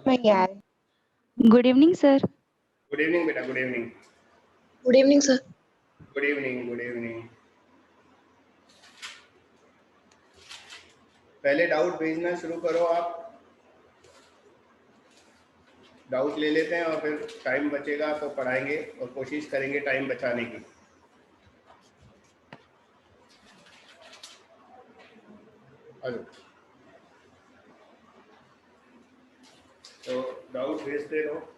नहीं आ रही। Good evening sir. Good evening बेटा, good evening. Good evening sir. Good evening, good evening. पहले डाउट भेजना शुरू करो आप। डाउट ले लेते हैं और फिर टाइम बचेगा तो पढ़ाएंगे और कोशिश करेंगे टाइम बचाने की। हेलो, तो डाउट भेजते रहो।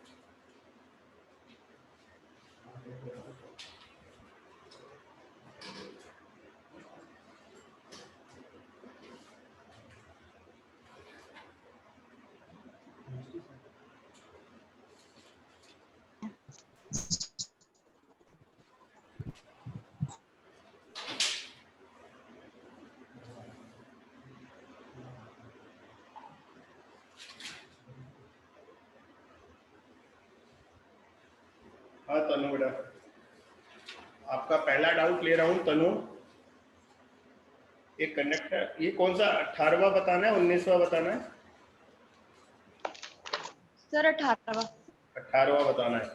हाँ तनु बेटा, आपका पहला डाउट ले रहा हूँ तनु। एक कंडक्टर, ये कौन सा 18वां बताना है 19वां बताना है? सर 18वां। 18वां बताना है।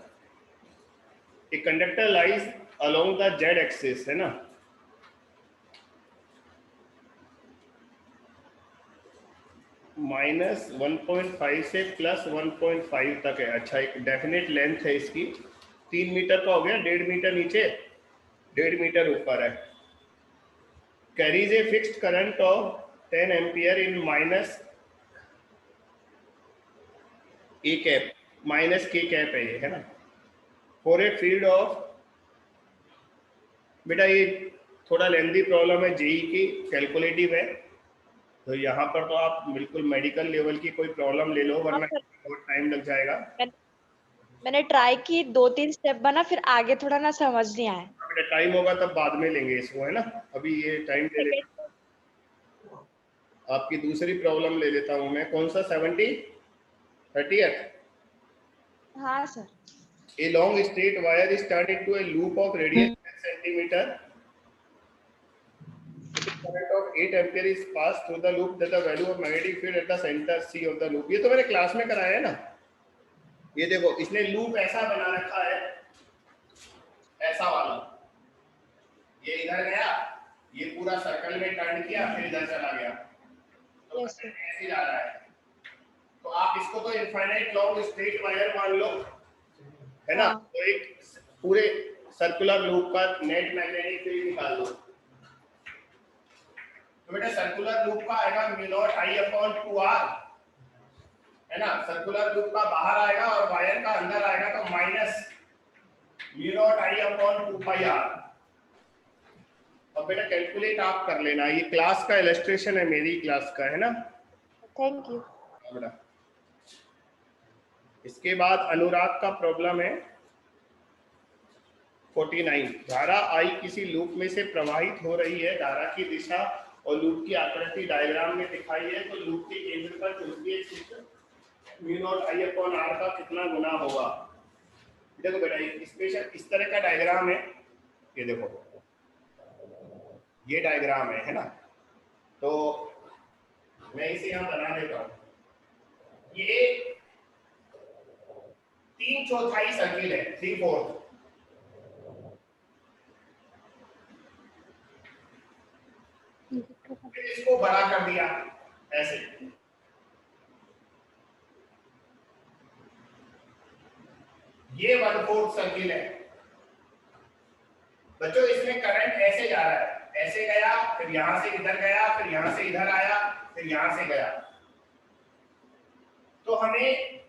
एक conductor lies along the Z axis, है ना? -1.5 से +1.5 तक है। अच्छा, एक डेफिनेट लेंथ है इसकी, 3 मीटर का हो गया, 1.5 मीटर नीचे, 1.5 मीटर ऊपर है। Carries a fixed current of 10 ampere in -A cap, -K cap है ये, है ना? फॉर ए फील्ड ऑफ, बेटा ये थोड़ा लेंथी प्रॉब्लम है, जेई की कैलकुलेटिव है, तो यहाँ पर तो आप बिल्कुल मेडिकल लेवल की कोई प्रॉब्लम ले लो, वरना बहुत टाइम लग जाएगा। मैंने ट्राई की, 2-3 स्टेप बना, फिर आगे थोड़ा ना समझ नहीं आया। बेटा टाइम होगा तब बाद में लेंगे इसको, है ना? अभी ये टाइम ले लेते। आपकी दूसरी प्रॉब्लम ले लेता हूँ मैं। कौन सा 30th? हाँ sir. A long straight wire is turned into a loop of radius 10 centimeter. Current of 8 ampere is passed through the loop. That the value of magnetic field at the center C of the loop. ये तो मैंने class में कराया है ना। ये देखो, इसने लूप ऐसा बना रखा है, ऐसा वाला। ये इधर गया, ये पूरा सर्कल में टर्न किया, फिर इधर चला गया, तो ऐसे जा रहा है। तो आप इसको तो इनफाइनाइट लॉन्ग स्ट्रेट वायर मान लो, है ना? तो एक पूरे सर्कुलर लूप का नेट मैग्नेटिक फील्ड निकाल लो। तो बेटा सर्कुलर लूप का आएगा μ0I/2r, है ना? सर्कुलर लूप का बाहर आएगा और वायर का अंदर आएगा, तो -μ0I/2πr। अब बेटा कैलकुलेट आप कर लेना, ये क्लास का इलस्ट्रेशन है, मेरी क्लास का, है ना? थैंक यू बेटा। इसके बाद अनुराग का प्रॉब्लम है 49। धारा I किसी लूप में से प्रवाहित हो रही है। धारा की दिशा और लूप की आकृति डायग्राम में दिखाई है, तो लूप के केंद्र पर चुंबकीय क्षेत्र μ0I/r का कितना गुना होगा? देखो बेटा, ये स्पेशल इस तरह का डायग्राम है, ये देखो, ये डायग्राम है ना? तो मैं इसे यहाँ बना देता हूँ। ये 3/4 सर्किल है, 3/4। फिर इसको बड़ा कर दिया ऐसे, ये 1/4 सर्किल है। बच्चों इसमें करंट ऐसे जा रहा है, ऐसे गया, फिर यहां से इधर गया, फिर यहां से इधर आया, फिर यहां से गया। तो हमें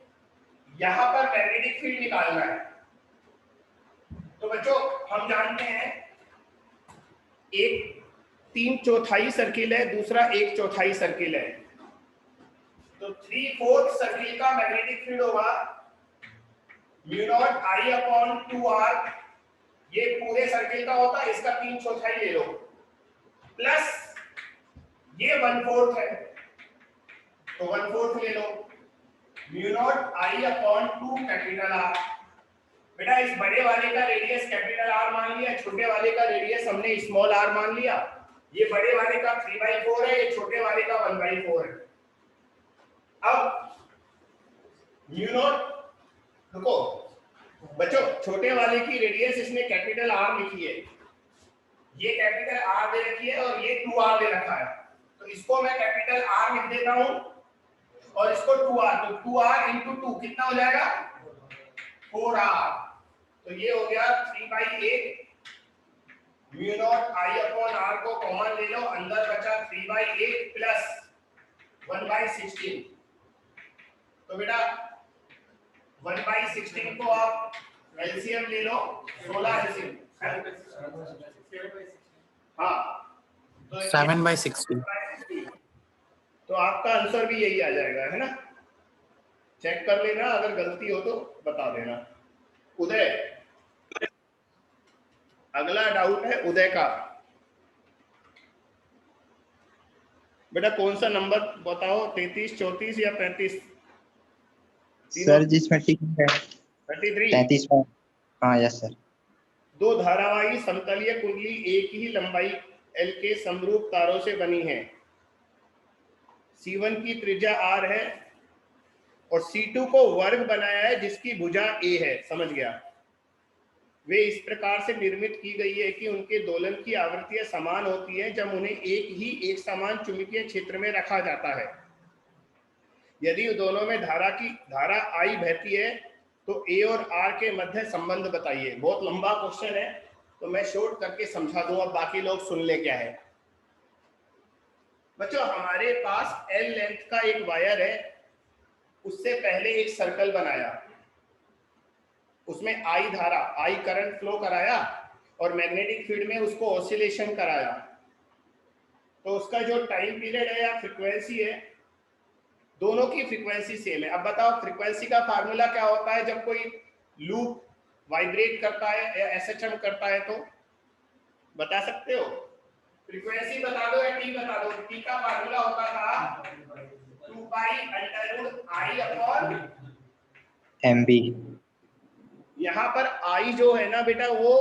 यहां पर मैग्नेटिक फील्ड निकालना है। तो बच्चों हम जानते हैं, एक 3/4 सर्किल है, दूसरा 1/4 सर्किल है, तो 3/4 सर्किल का मैग्नेटिक फील्ड होगा μ0I/2r। ये पूरे सर्किल का होता है, इसका 3/4 ले लो, प्लस ये 1/4 है, तो 1/4 ले लो, μ0I/2 कैपिटल R। बेटा इस बड़े वाले का रेडियस कैपिटल आर मान लिया, छोटे वाले का रेडियस हमने स्मॉल आर मान लिया। ये बड़े वाले का 3/4 है, ये छोटे वाले का 1/4 है। अब म्यू नॉट, रुको बच्चों, छोटे वाले की रेडियस इसने कैपिटल आर लिखी है, ये कैपिटल आर दे रखी है और ये 2r दे रखा है, तो इसको मैं कैपिटल आर लिख देता हूं और इसको 2r, तो 2r into 2 कितना हो जाएगा 4r। तो ये हो गया 3/8 mu naught I upon R को कॉमन ले लो, अंदर बचा 3/8 प्लस 1/16। तो बेटा 1/16 को आप एलसीएम ले लो, 16 एलसीएम, हाँ तो 7/16। तो आपका आंसर भी यही आ जाएगा, है ना। चेक कर लेना, अगर गलती हो तो बता देना। उदय, अगला डाउट है उदय का। बेटा कौन सा नंबर बताओ, 33, 34 या 35? सर जिसमें ठीक है 33। 33 में, हाँ यस सर। दो धारावाही समतलीय कुंडली एक ही लंबाई L के समरूप तारों से बनी है। C1 की त्रिज्या R है और C2 को वर्ग बनाया है जिसकी भुजा A है। समझ गया। वे इस प्रकार से निर्मित की गई है कि उनके दोलन की आवृत्तियां समान होती हैं जब उन्हें एक समान चुंबकीय क्षेत्र में रखा जाता है। यदि दोनों में धारा I बहती है तो A और R के मध्य संबंध बताइए। बहुत लंबा क्वेश्चन है तो मैं शॉर्ट करके समझा दूं, अब बाकी लोग सुन ले क्या है। बच्चों हमारे पास L लेंथ का एक वायर है, उससे पहले एक सर्कल बनाया, उसमें I धारा I करंट फ्लो कराया और मैग्नेटिक फील्ड में उसको ऑसिलेशन कराया। तो उसका जो टाइम पीरियड है या फ्रीक्वेंसी है, दोनों की फ्रीक्वेंसी सेम है। अब बताओ फ्रीक्वेंसी का फार्मूला क्या होता है जब कोई लूप वाइब्रेट करता है या एसएचएम करता है, तो बता सकते हो? फ्रीक्वेंसी बता दो या टी बता दो। टी का फार्मूला होता था 2π/i/mb। यहाँ पर आई जो है ना बेटा वो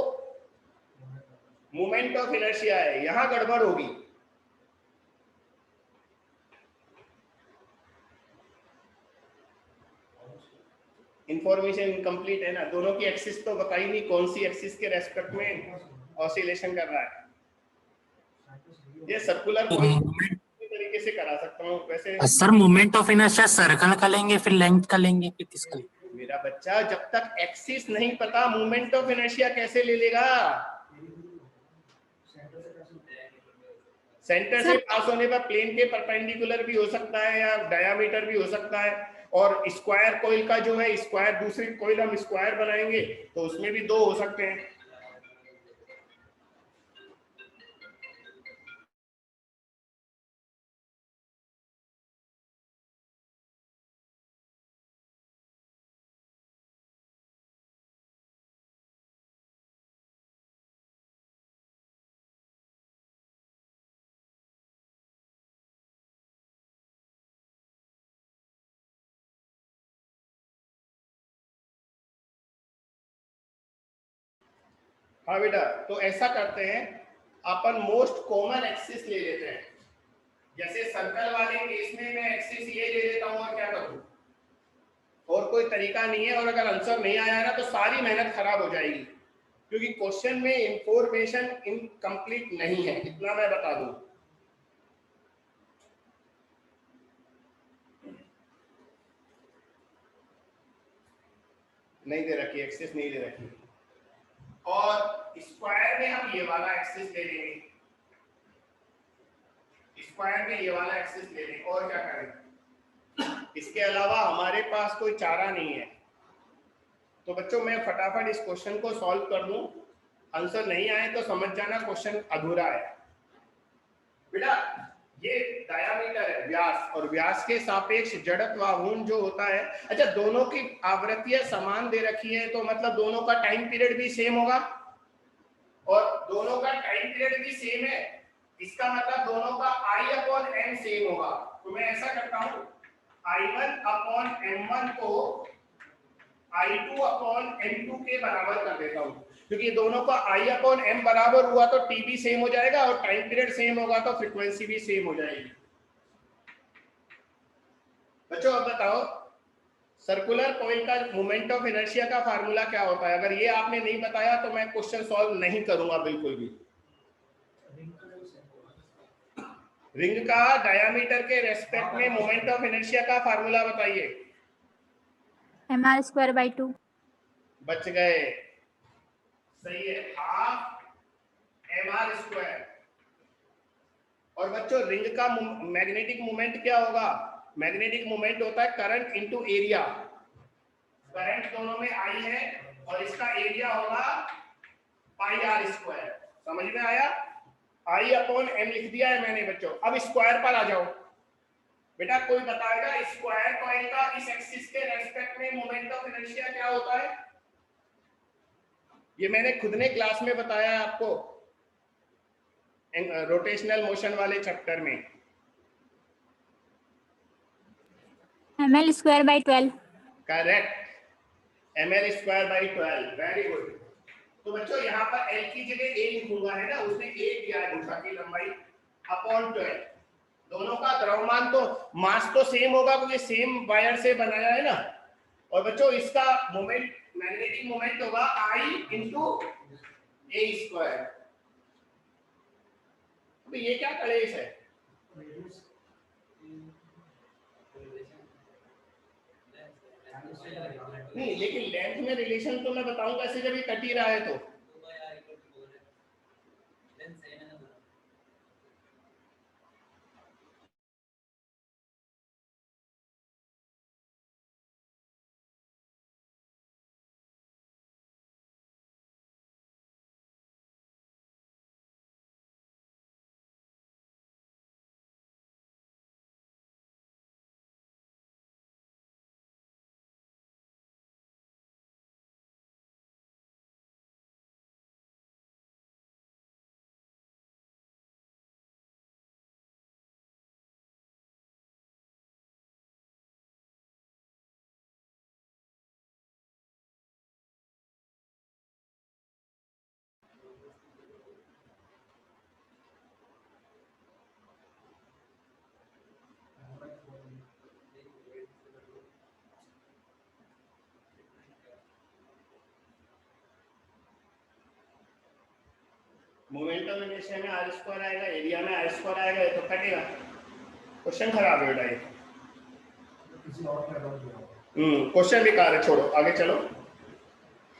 मोमेंट ऑफ इनर्शिया है, यहाँ गड़बड़ होगी। इंफॉर्मेशन इनकम्प्लीट है ना, दोनों की एक्सिस तो बताई नहीं, कौन सी एक्सिस के रेस्पेक्ट में ऑसिलेशन कर रहा है। ये सर्कुलर तरीके से करा सकता हूँ वैसे। Sir moment of inertia circle का लेंगे फिर लेंथ का लेंगे फिर किसका? मेरा बच्चा जब तक एक्सिस नहीं पता मोमेंट ऑफ इनर्शिया कैसे ले लेगा? सेंटर से पास होने पर प्लेन के परपेंडिकुलर भी हो सकता है या डायामीटर भी हो सकता है। और स्क्वायर कॉइल का जो है, स्क्वायर दूसरी कॉइल हम स्क्वायर बनाएंगे तो उसमें भी दो हो सकते हैं। हाँ बेटा, तो ऐसा करते हैं, अपन मोस्ट कॉमन एक्सिस ले लेते हैं। जैसे सर्कल वाले केस में मैं एक्सिस ये ले लेता हूँ और क्या करूँ, और कोई तरीका नहीं है। और अगर आंसर नहीं आया ना तो सारी मेहनत खराब हो जाएगी, क्योंकि क्वेश्चन में इंफॉर्मेशन इनकम्प्लीट नहीं है, इतना मैं बता दूं। नहीं दे रखी एक्सिस, नहीं दे रखी। और स्क्वायर में हम ये वाला एक्सिस ले लेंगे, स्क्वायर में ये वाला एक्सिस ले लेंगे। और क्या करें, इसके अलावा हमारे पास कोई चारा नहीं है। तो बच्चों मैं फटाफट इस क्वेश्चन को सॉल्व कर दूं, आंसर नहीं आए तो समझ जाना क्वेश्चन अधूरा है। बेटा ये डायामीटर है, व्यास, और व्यास के सापेक्ष जड़त्व आघूर्ण जो होता है। अच्छा, दोनों की आवृत्तियां समान दे रखी है तो मतलब दोनों का टाइम पीरियड भी सेम होगा, और दोनों का टाइम पीरियड भी सेम है, इसका मतलब दोनों का I/m सेम होगा। तो मैं ऐसा करता हूं, I1/m1 को I2 अपॉन M2 के बराबर कर देता हूं, क्योंकि दोनों का I अपॉन M बराबर हुआ तो T भी सेम हो जाएगा और टाइम पीरियड सेम होगा तो फ्रीक्वेंसी भी सेम हो जाएगी। बच्चों अब बताओ सर्कुलर कॉइल का मोमेंट ऑफ इनर्शिया का फार्मूला क्या होता है? अगर ये आपने नहीं बताया तो मैं क्वेश्चन सॉल्व नहीं करूंगा बिल्कुल भी। रिंग का डायामीटर के रेस्पेक्ट में मोमेंट ऑफ इनर्शिया का फार्मूला बताइए। mr²/2। बच गए, सही है, हाफ mr²। और बच्चों रिंग का मैग्नेटिक मोमेंट क्या होगा? मैग्नेटिक मोमेंट होता है करंट इनटू एरिया। करंट दोनों में I है और इसका एरिया होगा πr²। समझ में आया? I अपॉन m लिख दिया है मैंने बच्चों। अब स्क्वायर पर आ जाओ बेटा, कोई बताएगा स्क्वायर कॉइल का इस एक्सिस के रेस्पेक्ट में मोमेंट ऑफ इनर्शिया क्या होता है? ये मैंने खुद ने क्लास में बताया है आपको रोटेशनल मोशन वाले चैप्टर में। ml²/12। Correct, ml²/12। Very good. तो बच्चों यहाँ पर L की जगह A लिखूंगा, है ना, उसने A दिया है गुच्छा की लंबाई अपॉन 12। दोनों का द्रव्यमान तो मास तो सेम होगा क्योंकि सेम वायर से बनाया है ना। और बच्चों इसका मोमेंट मैग्नेटिक मोमेंट होगा I इंटू A²। अभी ये क्या कलेश है? नहीं, लेकिन लेंथ में रिलेशन तो मैं बताऊंगा ऐसे जब ये कट ही रहा है तो। मोमेंट ऑफ इनर्शिया में r² आएगा, एरिया में r² आएगा, ये तो कटेगा। क्वेश्चन खराब है बेटा ये। क्वेश्चन बेकार है, छोड़ो, आगे चलो।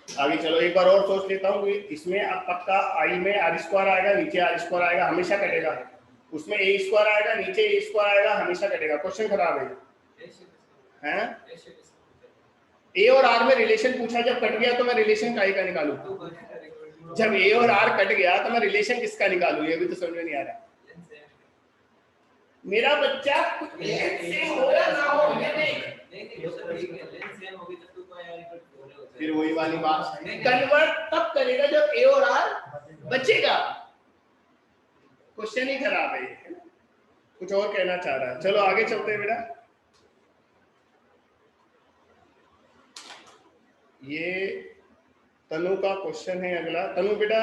आगे चलो, एक बार और सोच लेता हूँ। इसमें अब पक्का I में r² आएगा, नीचे r² आएगा, हमेशा कटेगा। उसमें a² आएगा, नीचे a² आएगा, हमेशा कटेगा। क्वेश्चन खराब है हैं? a और r में रिलेशन पूछा, जब कट गया तो मैं रिलेशन का निकालूं? जब a और r कट गया तो मैं रिलेशन किसका निकालूं? ये भी तो समझ में नहीं आ रहा। मेरा बच्चा लेंथ सेम हो या ना हो, ये देख। फिर वही वाली बात, कन्वर्ट तब करेगा जब a और r बचेगा। क्वेश्चन ही खराब है ये, कुछ और कहना चाह रहा है। चलो आगे चलते हैं बेटा। ये तनु का क्वेश्चन है अगला। तनु बेटा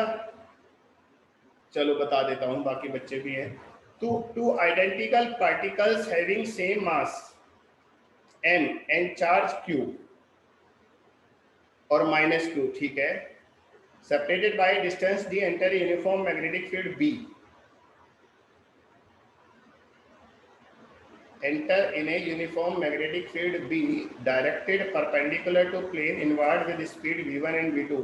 चलो बता देता हूं, बाकी बच्चे भी हैं। Two identical particles having same mass m and charge q और -q, ठीक है, separated by distance d enter uniform magnetic field b, enter in a uniform magnetic field B directed perpendicular to plane inward with speed v1 and v2.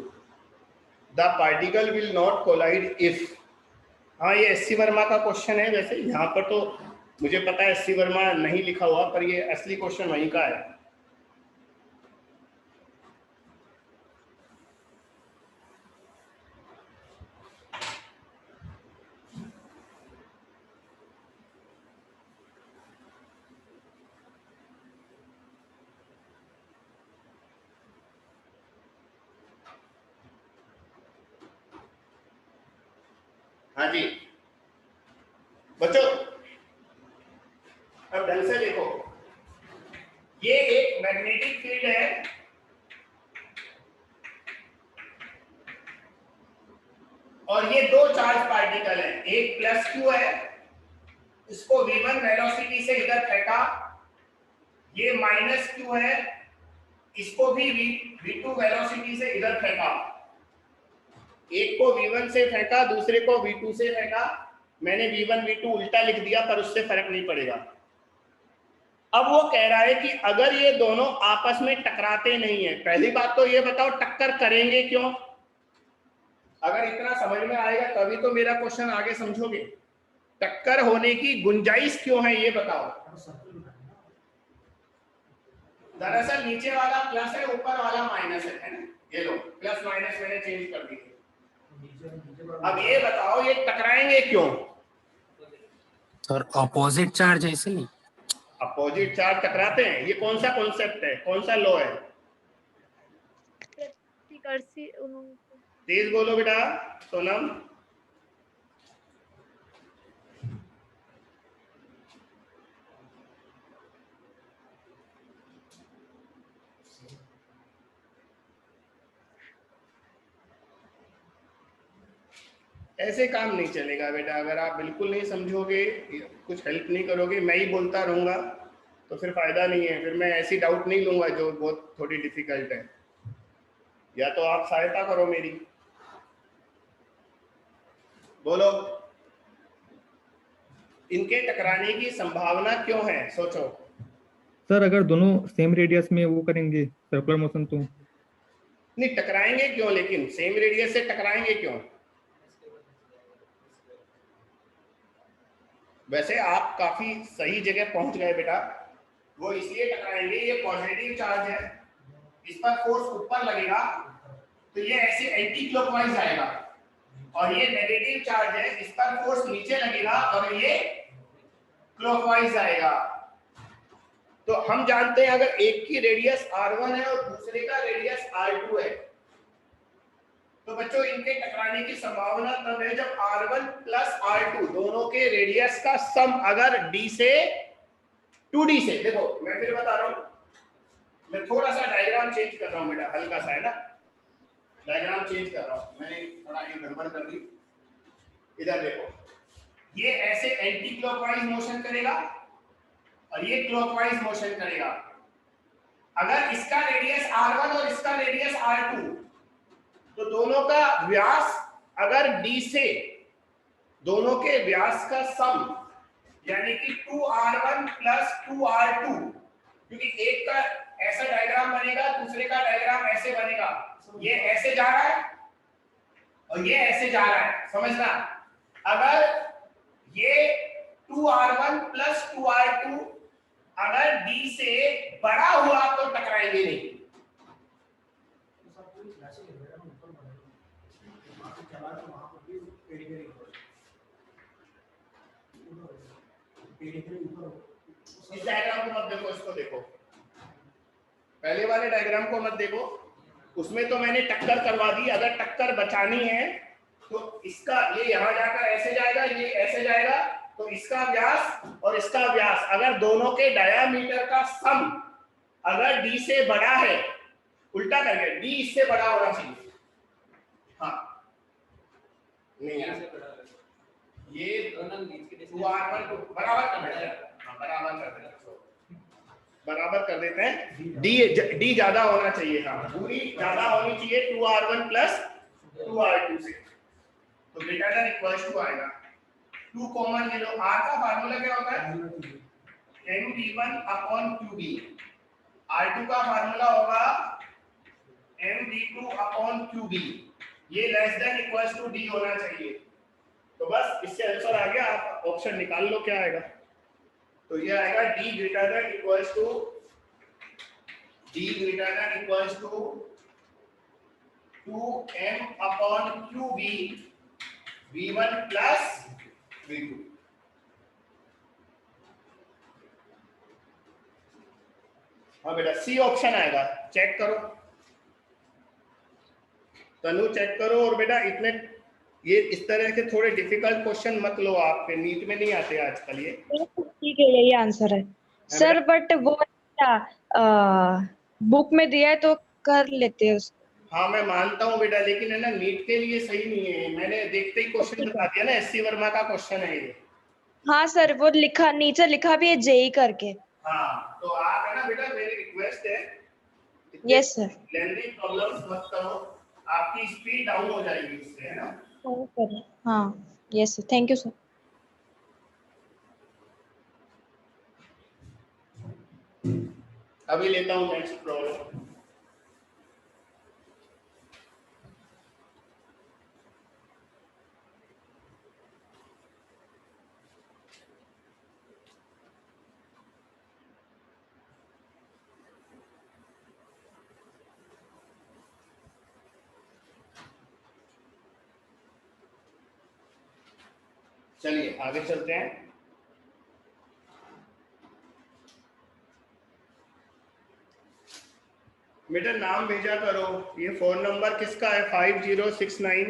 The particle will not collide if। हाँ, ये SC Verma का question है। वैसे यहाँ पर तो मुझे पता है एससी वर्मा नहीं लिखा हुआ, पर ये असली क्वेश्चन वहीं का है। हाँ जी बच्चों, अब ढंग से देखो। ये एक मैग्नेटिक फील्ड है और ये दो चार्ज पार्टिकल है, एक प्लस क्यू है, इसको v1 वेलोसिटी से इधर फेंका, ये माइनस क्यू है, इसको भी v2 वेलोसिटी से इधर फेंका, एक को v1 से फेंका, दूसरे को v2 से फेंका। मैंने v1 v2 उल्टा लिख दिया पर उससे फर्क नहीं पड़ेगा। अब वो कह रहा है कि अगर ये दोनों आपस में टकराते नहीं है, पहली बात तो ये बताओ टक्कर करेंगे क्यों? अगर इतना समझ में आएगा तभी तो मेरा क्वेश्चन आगे समझोगे। टक्कर होने की गुंजाइश क्यों है ये बताओ। दरअसल नीचे वाला प्लस है, ऊपर वाला माइनस है ना, ये लो प्लस माइनस मैंने चेंज कर दिए। अब ये बताओ ये टकराएंगे क्यों? सर अपोजिट चार्ज ऐसे ही। अपोजिट चार्ज टकराते हैं, ये कौन सा कॉन्सेप्ट है, कौन सा लॉ है? तेज बोलो बेटा सोनम। ऐसे काम नहीं चलेगा बेटा, अगर आप बिल्कुल नहीं समझोगे, कुछ हेल्प नहीं करोगे, मैं ही बोलता रहूंगा तो फिर फायदा नहीं है। फिर मैं ऐसी डाउट नहीं लूंगा जो बहुत थोड़ी डिफिकल्ट है, या तो आप सहायता करो मेरी। बोलो इनके टकराने की संभावना क्यों है, सोचो। सर अगर दोनों सेम रेडियस में वो करेंगे सर्कुलर मोशन तो नहीं टकराएंगे क्यों, लेकिन सेम रेडियस से टकराएंगे क्यों? वैसे आप काफी सही जगह पहुंच गए बेटा। वो इसलिए टकराएंगे, ये पॉजिटिव चार्ज है, इस पर फोर्स ऊपर लगेगा तो ये ऐसे एंटी क्लॉकवाइज आएगा, और ये नेगेटिव चार्ज है, इस पर फोर्स नीचे लगेगा और ये क्लॉकवाइज आएगा। तो हम जानते हैं अगर एक की रेडियस r1 है और दूसरे का रेडियस r2 है, तो बच्चों इनके टकराने की संभावना तब है जब r1 प्लस r2 दोनों के रेडियस का सम अगर d से 2d से। देखो मैं फिर बता रहा हूं, मैं थोड़ा सा डायग्राम चेंज कर रहा हूं बेटा, हल्का सा है ना, डायग्राम चेंज कर रहा हूं मैंने, थोड़ा ये गड़बड़ कर दी। इधर देखो, ये ऐसे एंटी क्लॉकवाइज मोशन करेगा और ये क्लॉकवाइज मोशन करेगा। अगर इसका रेडियस r1 और इसका रेडियस r2, तो दोनों का व्यास अगर d से, दोनों के व्यास का सम यानी कि 2r1 प्लस 2r2, क्योंकि एक का ऐसा डायग्राम बनेगा, दूसरे का डायग्राम ऐसे बनेगा, ये ऐसे जा रहा है और ये ऐसे जा रहा है, समझना। अगर ये 2r1 प्लस 2r2 अगर d से बड़ा हुआ तो टकराएंगे नहीं। इस डायग्राम को मत देखो, इसको देखो, पहले वाले डायग्राम को मत देखो, उसमें तो मैंने टक्कर करवा दी। अगर टक्कर बचानी है तो इसका ये यहां जाकर ऐसे जाएगा, ये ऐसे जाएगा, तो इसका व्यास और इसका व्यास अगर दोनों के डायामीटर का सम अगर d से बड़ा है, उल्टा करके d इससे बड़ा होना चाहिए। हाँ नहीं ये 2r1 बराबर कर देते हैं, बराबर कर देते हैं, d ज्यादा होना चाहिए, हाँ दूरी ज्यादा होनी चाहिए 2r1 प्लस 2r2 से, तो ग्रेटर देन इक्वल्स टू आएगा। 2 कॉमन ले लो, r का फार्मूला क्या होता है mv1 अपॉन qb, r2 का फार्मूला होगा mv2 अपॉन qb, ये less than equals to d होना चाहिए। तो बस इससे आंसर आ गया, आप ऑप्शन निकाल लो क्या आएगा। तो ये आएगा d greater than equals to, d greater than equals to 2m upon qb v1 plus v2। हाँ बेटा सी ऑप्शन आएगा, चेक करो तनु, चेक करो। और बेटा इतने ये इस तरह के थोड़े डिफिकल्ट क्वेश्चन मत लो, आपके नीट में नहीं आते आजकल ये। ठीक है यही आंसर है सर, बट वो क्या बुक में दिया है तो कर लेते हैं उसको। हाँ मैं मानता हूँ बेटा, लेकिन है ना नीट के लिए सही नहीं है। मैंने देखते ही क्वेश्चन बता दिया ना, एससी वर्मा का क्वेश्चन है ये। हाँ सर, वो लिखा नीचे लिखा भी है जेई करके। हाँ तो आप है ना बेटा, मेरी रिक्वेस्ट है, यस सर। लेंथी प्रॉब्लम्स मत करो, आपकी स्पीड डाउन हो जाएगी इससे, है ना। हाँ yes sir, thank you sir. अभी लेता हूँ नेक्स्ट प्रॉब्लम। चलिए आगे चलते हैं। बेटा नाम भेजा करो। ये फोन नंबर किसका है? 5069।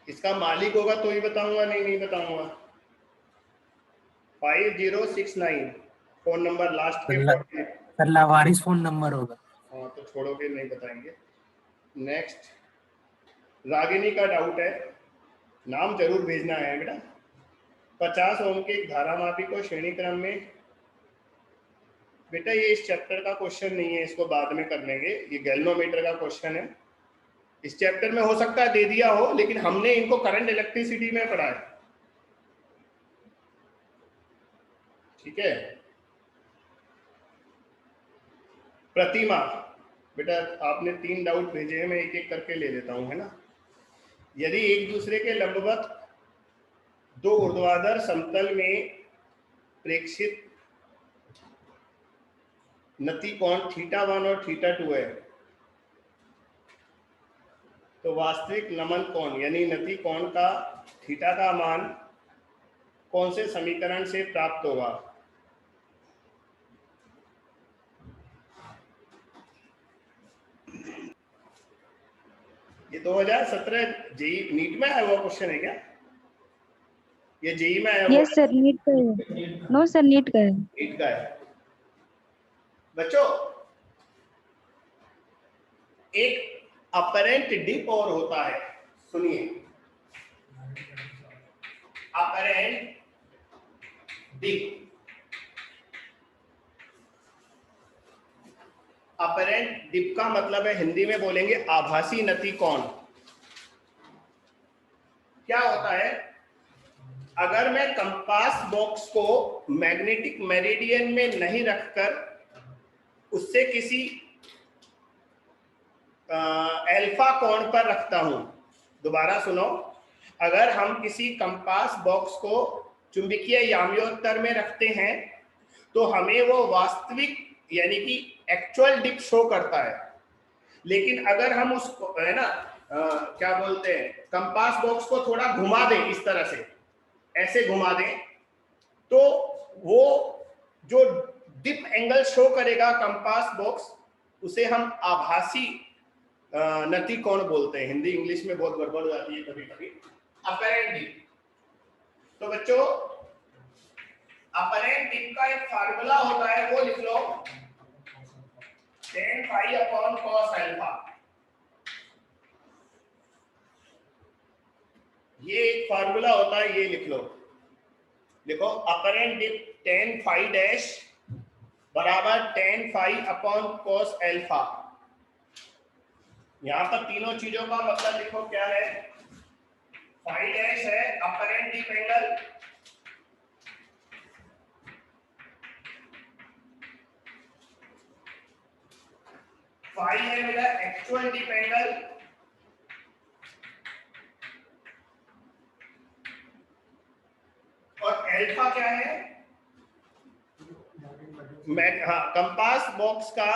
इसका मालिक होगा तो ही बताऊंगा, नहीं बताऊंगा। 5069 फोन नंबर, लास्ट के 40। सर लावारिस फोन नंबर होगा। हाँ तो छोड़ोगे, नहीं बताएंगे। नेक्स्ट, रागिनी का डाउट है, नाम जरूर भेजना है बेटा। 50 ओम के एक धारामापी को श्रेणी क्रम में, बेटा ये इस चैप्टर का क्वेश्चन नहीं है, इसको बाद में कर लेंगे। ये गैल्वेनोमीटर का क्वेश्चन है, इस चैप्टर में हो सकता है दे दिया हो, लेकिन हमने इनको करंट इलेक्ट्रिसिटी में पढ़ा है, ठीक है। प्रतिमा, बेटा आपने 3 डाउट भेजे हैं, मैं एक एक करके ले लेता हूं, है ना। यदि एक दूसरे के लंबवत 2 ऊर्ध्वाधर समतल में प्रेक्षित नति कोण θ1 और θ2 है, तो वास्तविक नमन कोण यानी नति कोण का थीटा का मान कौन से समीकरण से प्राप्त होगा? ये 2017 जेई नीट में आया हुआ क्वेश्चन है क्या? ये जेई में आया हुआ? यस सर, नीट का है। नो सर, नीट का है। नीट का है। बच्चों एक अपरेंट डिप और होता है, सुनिए, अपरेंट डिप। अपरेंट डिप का मतलब है, हिंदी में बोलेंगे आभासी नति कोण। क्या होता है, अगर मैं कंपास बॉक्स को मैग्नेटिक मेरिडियन में नहीं रखकर उससे किसी अल्फा कोण पर रखता हूं, दोबारा सुनो, अगर हम किसी कंपास बॉक्स को चुंबकीय याम्योत्तर में रखते हैं तो हमें वो वास्तविक यानी कि एक्चुअल डिप शो करता है। लेकिन अगर हम उसको है ना क्या बोलते हैं, कंपास बॉक्स को थोड़ा घुमा दें, इस तरह से ऐसे घुमा दें, तो वो जो डिप एंगल शो करेगा कंपास बॉक्स, उसे हम आभासी नति कोण बोलते हैं। हिंदी इंग्लिश में बहुत गड़बड़ हो जाती है कभी कभी। अपरेंट डिप, तो बच्चों अपरेंट डिप का एक फार्मूला होता है, वो लिख लो, tan phi upon cos alpha. ये एक फार्मूला होता है, ये लिख लो, देखो apparent dip tan phi dash बराबर tan phi upon cos alpha. यहां पर तीनों चीजों का मतलब लिखो, क्या है, phi डैश है अपरेंट डिप एंगल, phi है मेरा एक्चुअल डिप एंगल, और अल्फा क्या है, कंपास बॉक्स का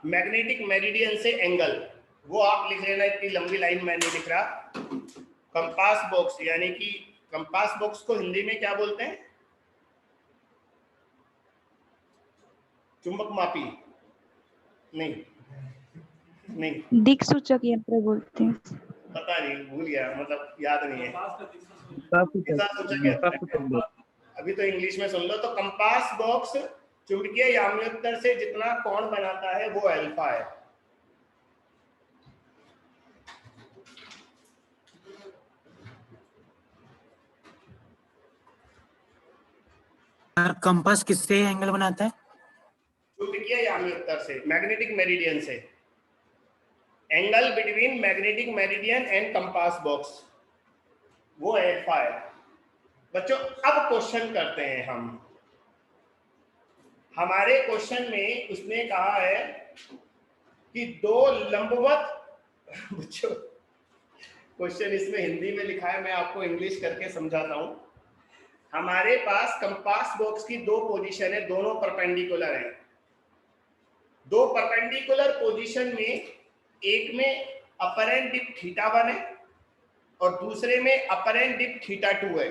मैग्नेटिक मेरिडियन से एंगल। वो आप लिख लेना, इतनी लंबी लाइन मैं नहीं लिख रहा। कंपास बॉक्स यानी कि कंपास बॉक्स को हिंदी में क्या बोलते हैं? चुंबक मापी? नहीं, दिक् सूचक यंत्र बोलते हैं। पता नहीं, भूल गया, मतलब याद नहीं है। अभी तो इंग्लिश में सुन लो, तो कंपास बॉक्स चुंबकीय याम्योत्तर से जितना कोण बनाता है वो अल्फा है। सर कंपास किससे एंगल बनाता है? चुंबकीय याम्योत्तर से, मैग्नेटिक मेरिडियन से। Angle between magnetic meridian and compass box वो अल्फा है। बच्चों अब क्वेश्चन करते हैं हम। हमारे क्वेश्चन में उसने कहा है कि दो लंबवत बच्चों क्वेश्चन इसमें हिंदी में लिखा है, मैं आपको इंग्लिश करके समझाता हूं। हमारे पास कंपास बॉक्स की दो पोजीशन है, दोनों परपेंडिकुलर हैं। दो परपेंडिकुलर पोजीशन में एक में अपरेंट डिप θ1 है और दूसरे में अपरेंट डिप θ2 है।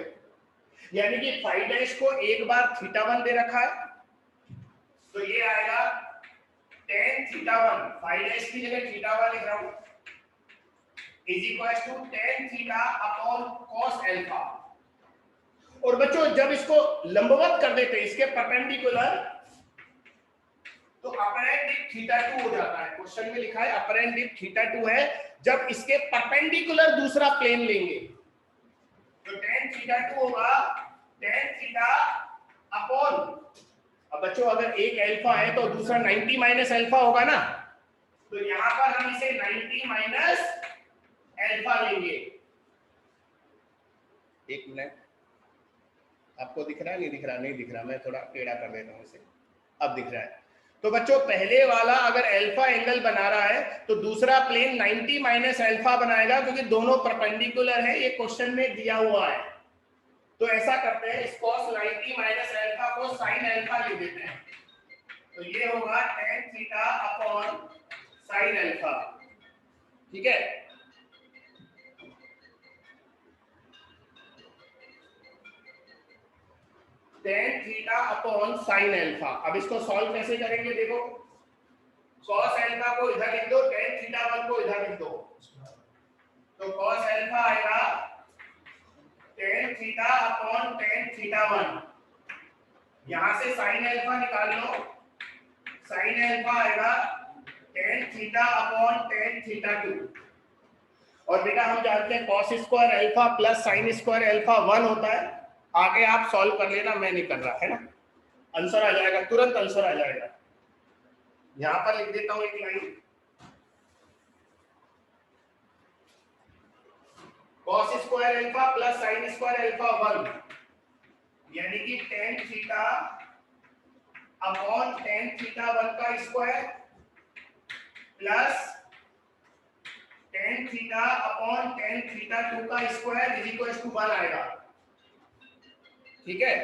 यानी कि फाई डैश को एक बार θ1 दे रखा है, तो ये आएगा tan θ1, फाई डैश की जगह θ1 लिख रहा हूं, is equal to tan θ upon cos alpha. और बच्चों जब इसको लंबवत कर देते हैं इसके परपेंडिकुलर, तो अपरेंट डिप θ2 हो जाता है। क्वेश्चन में लिखा है अपरेंट डिप θ2 है। जब इसके परपेंडिकुलर दूसरा प्लेन लेंगे तो tan θ2 होगा tan θ अपॉन, अब बच्चों अगर एक अल्फा है तो दूसरा 90 माइनस अल्फा होगा ना, तो यहां पर हम इसे 90 माइनस अल्फा लेंगे। एक मिनट, आपको दिख रहा है? नहीं दिख रहा? नहीं दिख रहा, मैं थोड़ा टेढ़ा कर देता हूं इसे, अब दिख रहा है। तो बच्चों पहले वाला अगर अल्फा एंगल बना रहा है तो दूसरा प्लेन 90 माइनस अल्फा बनाएगा, क्योंकि दोनों परपेंडिकुलर है, ये क्वेश्चन में दिया हुआ है। तो ऐसा करते हैं, इस cos 90 माइनस अल्फा को sin अल्फा लिख देते हैं, तो ये होगा tan theta upon sin alpha. ठीक है, tan theta upon sin alpha. अब इसको सॉल्व कैसे करेंगे? देखो, cos अल्फा को इधर लिख दो, tan थीटा 1 को इधर लिख दो, तो cos अल्फा आएगा tan theta upon tan theta 1। यहां से sin अल्फा निकाल लो, sin अल्फा आएगा tan theta upon tan theta 2। और बेटा हम जानते हैं cos square alpha plus sin square alpha 1 होता है। आगे आप सॉल्व कर लेना, मैं नहीं कर रहा, है ना। आंसर आ जाएगा, तुरंत आंसर आ जाएगा। यहां पर लिख देता हूं एक line, cos square alpha plus sin square alpha 1, यानी कि tan theta upon tan theta 1 का square plus tan theta upon tan theta 2 का स्क्वायर इज इक्वल टू 1 आएगा। ठीक है,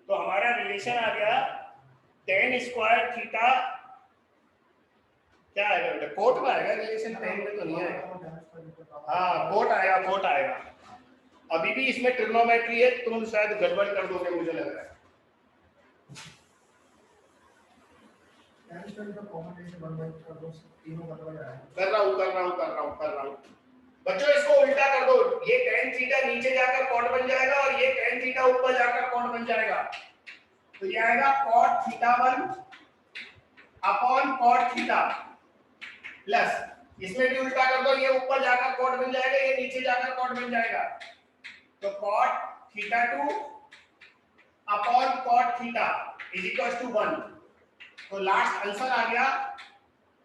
तो हमारा रिलेशन आ गया tan स्क्वायर थीटा, क्या आएगा बेटा? कोट में आएगा रिलेशन, tan में तो नहीं आएगा। हाँ कोट आएगा, कोट आएगा। अभी भी इसमें ट्रिग्नोमेट्री है, तुम शायद गड़बड़ कर दोगे मुझे लग रहा है। कर रहा हूँ। बच्चों इसको उल्टा कर दो, ये tan थीटा नीचे जाकर कॉट बन जाएगा और ये tan थीटा ऊपर जाकर कॉट बन जाएगा। तो ये आएगा cot theta 1 upon cot theta plus, इसमें भी उल्टा कर दो, ये ऊपर जाकर कॉट बन जाएगा, ये नीचे जाकर कॉट बन जाएगा, तो cot theta 2 upon cot theta is equal to 1। तो लास्ट आंसर आ गया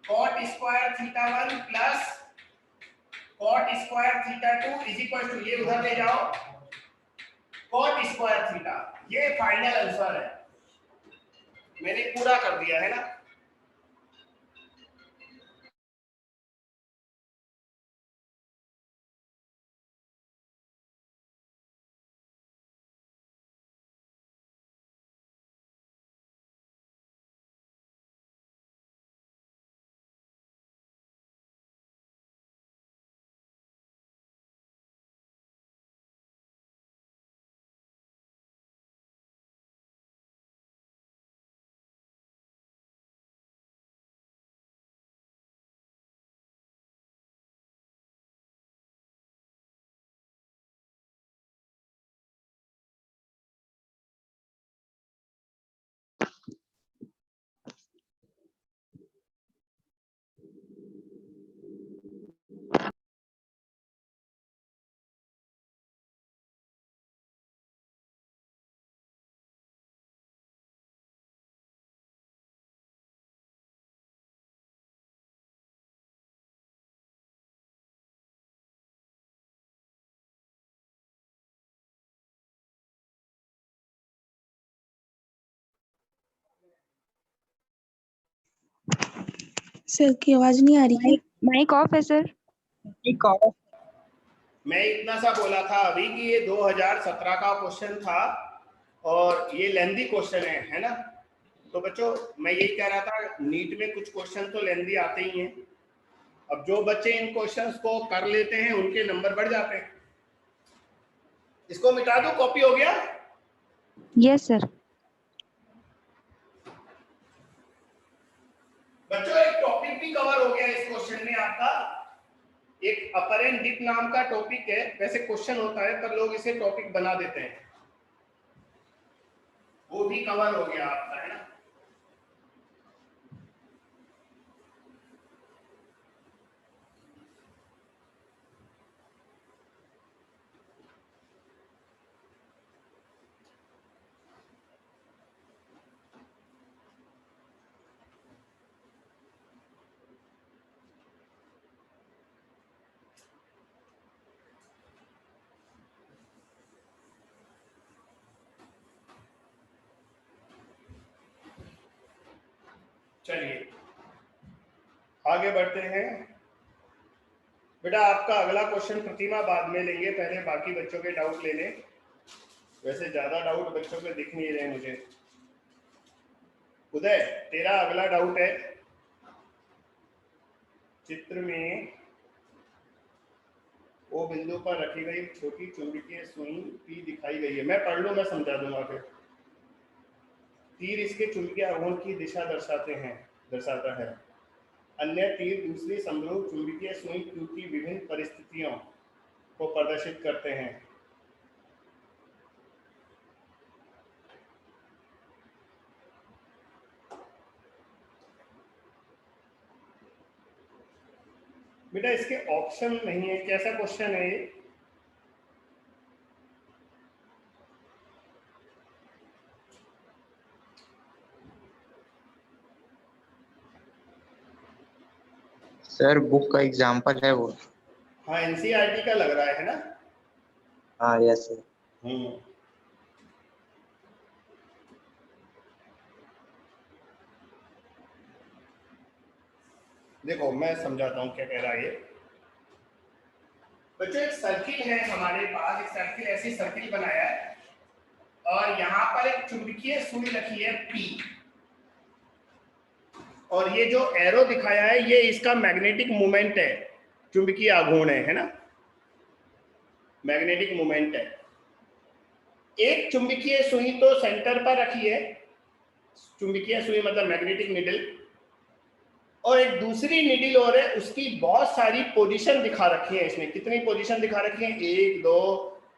cot square theta 1 plus cot square theta 2 is equal to, ये उधर ले जाओ, cot स्क्वायर थीटा। ये फाइनल आंसर है, मैंने पूरा कर दिया है ना। सर की आवाज नहीं आ रही है। माइक ऑफ है सर। मैं इतना सा बोला था अभी कि ये 2017 का क्वेश्चन था और ये लेंदी क्वेश्चन है ना। तो बच्चों मैं यही कह रहा था, नीट में कुछ क्वेश्चन तो लेंदी आते ही हैं। अब जो बच्चे इन क्वेश्चंस को कर लेते हैं उनके नंबर बढ़ जाते हैं। इसको मिटा दो, कॉपी हो गया। Yes sir. बच्चों एक टॉपिक भी कवर हो गया इस क्वेश्चन में आपका। एक अपर एंड डिप नाम का टॉपिक है, वैसे क्वेश्चन होता है पर लोग इसे टॉपिक बना देते हैं, वो भी कवर हो गया आपका, है ना। चलिए आगे बढ़ते हैं। बेटा आपका अगला क्वेश्चन प्रतिमा बाद में लेंगे, पहले बाकी बच्चों के डाउट ले लें। वैसे ज्यादा डाउट बच्चों के दिख नहीं रहे मुझे। उदय तेरा अगला डाउट है, चित्र में ओ बिंदु पर रखी गई छोटी चुंबकीय सुई P दिखाई गई है। मैं पढ़ लूं, मैं समझा दूंगा फिर। तीर इसके चुंबकीय आघूर्ण की दिशा दर्शाता है। अन्य तीर दूसरी समरूप चुंबकीय सुई Q की विभिन्न परिस्थितियों को प्रदर्शित करते हैं। बेटा इसके ऑप्शन नहीं है, कैसा क्वेश्चन है ये? सर बुक का एग्जाम्पल है वो। हाँ एनसीईआरटी का लग रहा है ना। हाँ यस सर। देखो मैं समझाता हूँ क्या कह रहा है ये। बच्चों एक सर्किल है हमारे पास, एक सर्किल, ऐसी सर्किल बनाया है और यहाँ पर एक चुंबकीय सुई रखी है P, और ये जो एरो दिखाया है ये इसका मैग्नेटिक मोमेंट है, चुंबकीय आघूर्ण है ना, मैग्नेटिक मोमेंट है। एक चुंबकीय सुई तो सेंटर पर रखी है, चुंबकीय सुई मतलब मैग्नेटिक निडल, और एक दूसरी निडल और है, उसकी बहुत सारी पोजीशन दिखा रखी है इसमें। कितनी पोजीशन दिखा रखी है? 1 2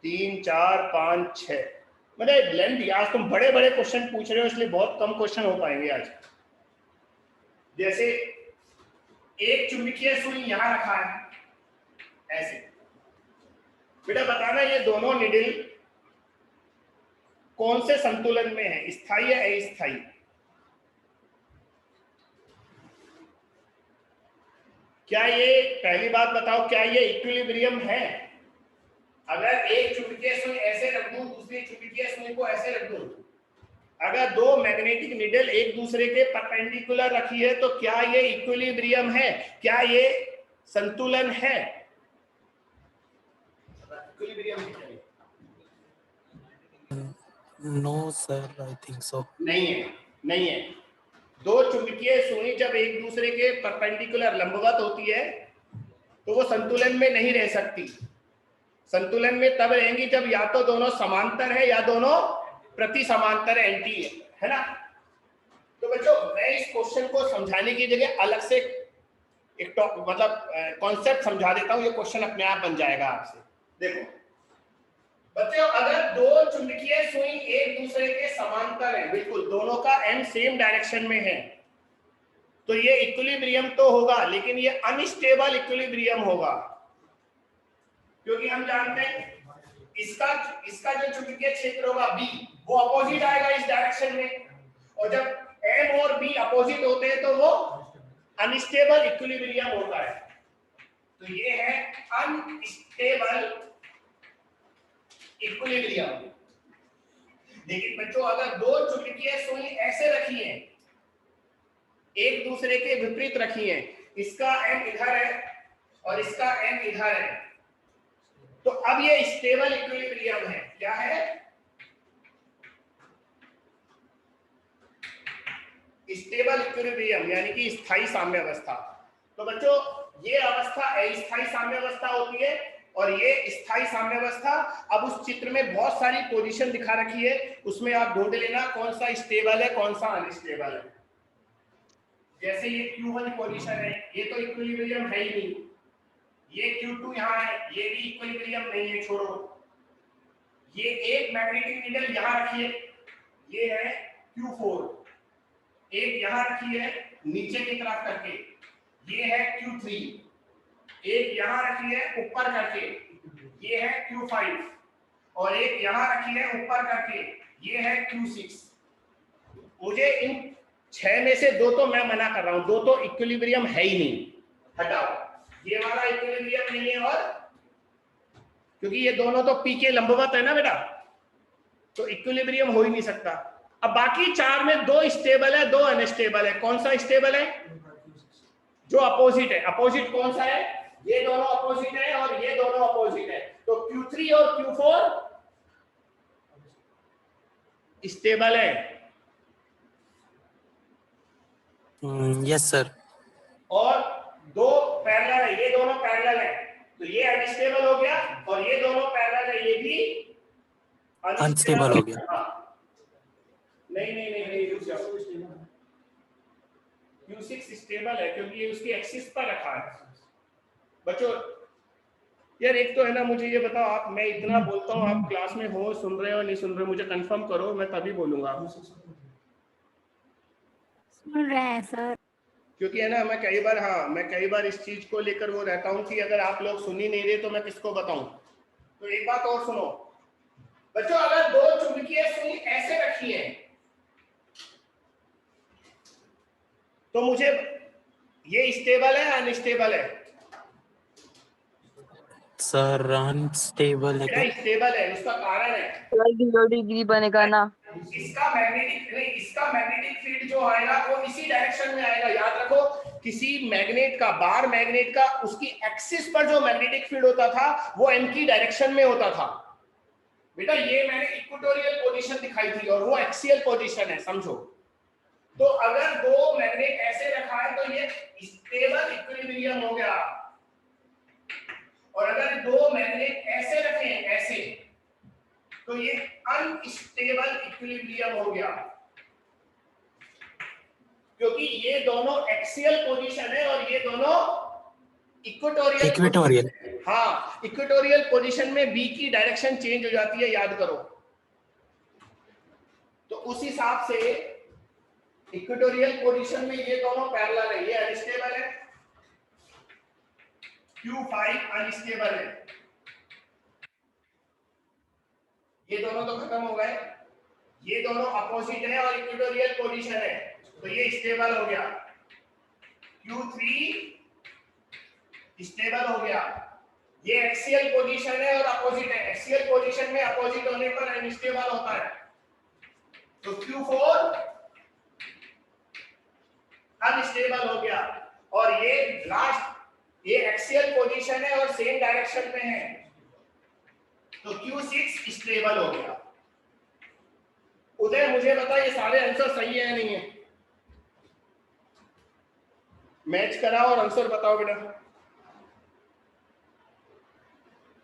3 4 5 6। मतलब लेंथ, आज तुम बड़े बड़े क्वेश्चन पूछ रहे हो इसलिए बहुत कम क्वेश्चन हो पाएंगे आज। जैसे एक चुंबकीय सुई यहां रखा है ऐसे। बेटा बताना ये दोनों निडल कौन से संतुलन में है, स्थायी या अस्थायी? क्या ये, पहली बात बताओ, क्या ये इक्विलिब्रियम है? अगर एक चुंबकीय सुई ऐसे रख दूं, दूसरी चुंबकीय सुई को ऐसे रख दूं, अगर दो मैग्नेटिक निडल एक दूसरे के परपेंडिकुलर रखी है तो क्या ये इक्विलिब्रियम है? क्या ये संतुलन है? इक्विलिब्रियम है? No sir, I think so. नहीं है, नहीं है। दो चुंबकीय सुई जब एक दूसरे के परपेंडिकुलर लंबवत होती है तो वो संतुलन में नहीं रह सकती। संतुलन में तब रहेंगी जब या तो दोनों समांतर है या दोनों प्रति समांतर एंटी है ना। तो बच्चों मैं इस क्वेश्चन को समझाने की जगह अलग से एक मतलब कॉन्सेप्ट समझा देता हूं, ये क्वेश्चन अपने आप बन जाएगा आपसे। देखो बच्चों, अगर दो चुंबकीय सुई एक दूसरे के समांतर है, बिल्कुल दोनों का एंड सेम डायरेक्शन में है, तो ये इक्विलिब्रियम तो होगा, लेकिन ये अनस्टेबल इक्विलिब्रियम होगा। क्योंकि हम जानते हैं इसका जो चुंबकीय क्षेत्र होगा B, वो अपोजिट आएगा इस डायरेक्शन में, और जब M और B अपोजिट होते हैं तो वो अनस्टेबल इक्विलिब्रियम होता है। तो ये है अनस्टेबल इक्विलिब्रियम। लेकिन बच्चों अगर दो चुंबकीय सुई ऐसे रखी हैं, एक दूसरे के विपरीत रखी हैं, इसका m इधर है और इसका m इधर है, तो अब ये स्टेबल इक्विलिब्रियम है। क्या है? स्टेबल इक्विलिब्रियम, यानी कि स्थायी साम्य अवस्था। तो बच्चों ये अवस्था अस्थायी साम्य अवस्था होती है और ये स्थायी साम्य अवस्था। अब उस चित्र में बहुत सारी पोजीशन दिखा रखी है, उसमें आप ढूंढ लेना कौन सा स्टेबल है कौन सा अनस्टेबल है। जैसे ये Q1 पोजीशन है, ये तो इक्विलिब्रियम है ही नहीं। ये Q2 यहाँ है, ये भी इक्विलिब्रियम नहीं है, छोड़ो। ये एक मैग्नेटिक नीडल यहाँ रखिए, ये है Q4, एक यहाँ रखी है नीचे की तरफ करके, ये है Q3, एक यहाँ रखी है ऊपर करके, ये है Q5, और एक यहाँ रखी है ऊपर करके, ये है Q6। मुझे इन 6 में से 2 तो मैं मना कर रहा हूं, 2 तो इक्विलिब्रियम है ही नहीं, हटाओ। ये वाला इक्विलिब्रियम नहीं है, और क्योंकि ये दोनों तो पी के लंबवत है ना बेटा, तो इक्विलिब्रियम हो ही नहीं सकता। अब बाकी 4 में 2 स्टेबल है 2 अनस्टेबल है। कौन सा स्टेबल है? जो अपोजिट है। अपोजिट कौन सा है? ये दोनों अपोजिट है और ये दोनों अपोजिट है, तो Q3 और Q4 स्टेबल है। Yes sir. और 2 पैरेलल है, ये दोनों पैरेलल है, तो ये अनस्टेबल हो गया, और ये दोनों पैरेलल है, ये भी अनस्टेबल हो गया। हाँ। नहीं रुक जाओ, Q6 स्टेबल है क्योंकि ये उसकी एक्सिस पर रखा है। बच्चों यार एक तो है ना, मुझे ये बताओ, आप मैं इतना बोलता हूँ, आप क्लास में हो, सुन रहे हो नहीं सुन रहे हो, मुझे कंफर्म करो, मैं तभी बोलूंगा। सुन रहे हैं सर। क्योंकि है ना, मैं कई बार इस चीज को लेकर वो रहता हूँ कि अगर आप लोग सुन ही नहीं रहे तो मैं किसको बताऊं। तो एक बात और सुनो बच्चों, अगर 2 चुंबकीय सुई ऐसे रखी है तो मुझे ये स्टेबल है अनस्टेबल है? सर अनस्टेबल है क्या? स्टेबल है, उसका कारण है 0 डिग्री बनेगा ना। इसका मैग्नेटिक फील्ड जो आएगा वो इसी डायरेक्शन में आएगा। याद रखो, किसी मैग्नेट का, बार मैग्नेट का, उसकी एक्सिस पर जो मैग्नेटिक फील्ड होता था वो m की डायरेक्शन में होता था। बेटा ये मैंने इक्वेटोरियल पोजीशन दिखाई थी और वो एक्सियल पोजीशन है, समझो। तो अगर 2 मैग्नेट ऐसे रखा है तो ये स्टेबल इक्विलिब्रियम हो गया, और अगर 2 मैग्नेट ऐसे रखे हैं ऐसे, तो ये अनस्टेबल इक्विलिब्रियम हो गया, क्योंकि ये दोनों एक्सियल पोजीशन है और ये दोनों इक्वेटोरियल। हाँ, इक्वेटोरियल पोजीशन में बी की डायरेक्शन चेंज हो जाती है, याद करो। तो उस हिसाब से इक्वेटोरियल पोजीशन में ये दोनों पैरेलल है, ये अनस्टेबल है, Q5 अनस्टेबल है। ये दोनों तो खत्म हो गए, ये दोनों अपोजिट है और इक्वेटोरियल पोजीशन है, तो ये स्टेबल हो गया। Q3 स्टेबल हो गया। ये एक्सियल पोजीशन है और अपोजिट है, एक्सियल पोजीशन में अपोजिट होने पर अनस्टेबल होता है, तो Q4 अनस्टेबल हो गया। और ये लास्ट, ये एक्सियल पोजीशन है और सेम डायरेक्शन में है, तो Q6 स्टेबल हो गया। उदय मुझे बता, ये सारे आंसर सही है या नहीं है? मैच कराओ और आंसर बताओ बेटा।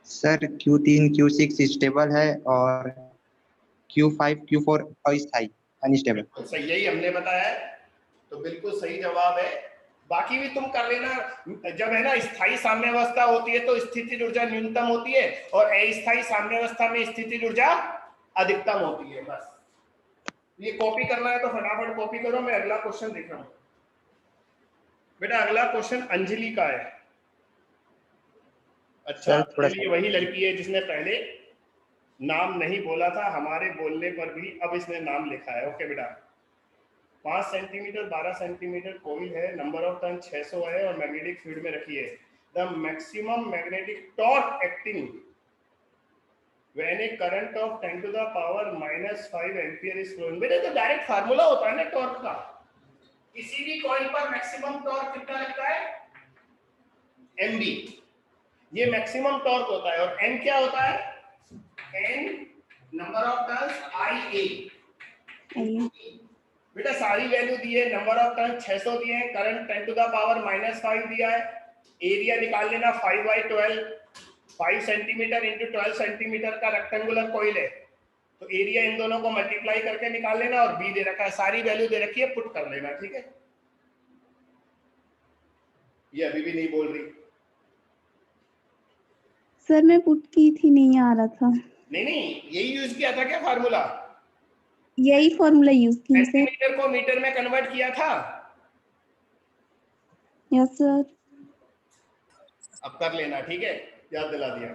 सर Q3 Q6 स्टेबल है और Q5 Q4 अस्थायी अनस्टेबल। सही, यही हमने बताया है, तो बिल्कुल सही जवाब है। बाकी भी तुम कर लेना। जब है ना स्थायी साम्यावस्था होती है तो स्थितिज ऊर्जा न्यूनतम होती है और अस्थायी साम्यावस्था में स्थितिज ऊर्जा अधिकतम होती है। बस ये कॉपी करना है तो फटाफट कॉपी करो, मैं अगला क्वेश्चन देख रहा हूँ। बेटा अगला क्वेश्चन अंजलि का है। अच्छा, अंजलि वही लड़की है जिसने पहले नाम नहीं बोला था, हमारे बोलने पर भी अब इसने नाम लिखा है। ओके बेटा, 5 सेंटीमीटर 12 सेंटीमीटर कोइल है, नंबर ऑफ टर्न 600 है और मैग्नेटिक फील्ड में रखी है। The maximum magnetic torque acting when a current of 10 to the power -5 ampere is flowing. बेटा तो डायरेक्ट फार्मूला होता है ना टॉर्क का। किसी भी कॉइल पर मैक्सिमम टॉर्क कितना लगता है? mb, ये मैक्सिमम टॉर्क होता है। और n क्या होता है? n number of turns ia। बेटा सारी वैल्यू दी है, नंबर ऑफ टर्न 600 दिए हैं, करंट 10 टू द पावर -5 दिया है, एरिया निकाल लेना 5/12, 5 सेंटीमीटर इंटू 12 सेंटीमीटर का रेक्टेंगुलर कॉइल है, तो एरिया इन दोनों को मल्टीप्लाई करके निकाल लेना, और बी दे रखा है, सारी वैल्यू दे रखी है, पुट कर लेना। ठीक है, ये अभी भी नहीं बोल रही। सर मैं पुट की थी, नहीं आ रहा था। नहीं, यही यूज किया था क्या फार्मूला? यही फॉर्मूला यूज किया सर। सेंटीमीटर को मीटर में कन्वर्ट किया था। Yes sir. अब कर लेना, ठीक है, याद दिला दिया।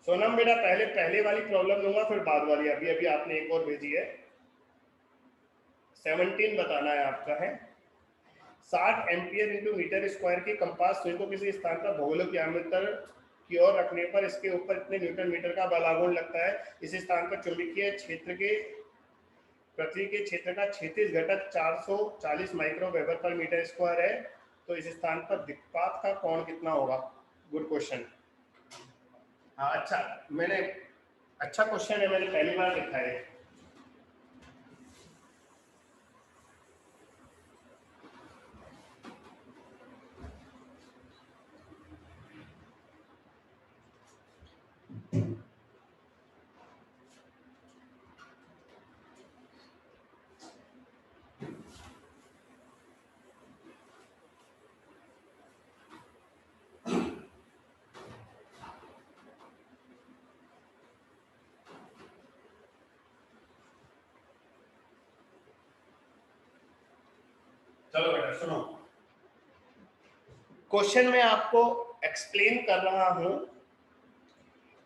सोनम बेटा पहले वाली प्रॉब्लम लूंगा, फिर बाद वाली। अभी आपने एक और भेजी है, 17 बताना है आपका है। 60 एम्पियर इंटू मीटर स्क्वायर की कंपास सुई को किसी स्थान पर भौगोलिक यामितर की ओर रखने पर इसके ऊपर इतने न्यूटन मीटर का बलागुण लगता है। इस स्थान पर चुंबकीय क्षेत्र के पृथ्वी के क्षेत्र का क्षैतिज घटक 440 माइक्रोवेबर पर मीटर स्क्वायर है, तो इस स्थान पर दिक्पात का कोण कितना होगा? Good question. हाँ अच्छा क्वेश्चन है, मैंने पहली बार लिखा है। चलो बेटा सुनो, क्वेश्चन में आपको एक्सप्लेन कर रहा हूं।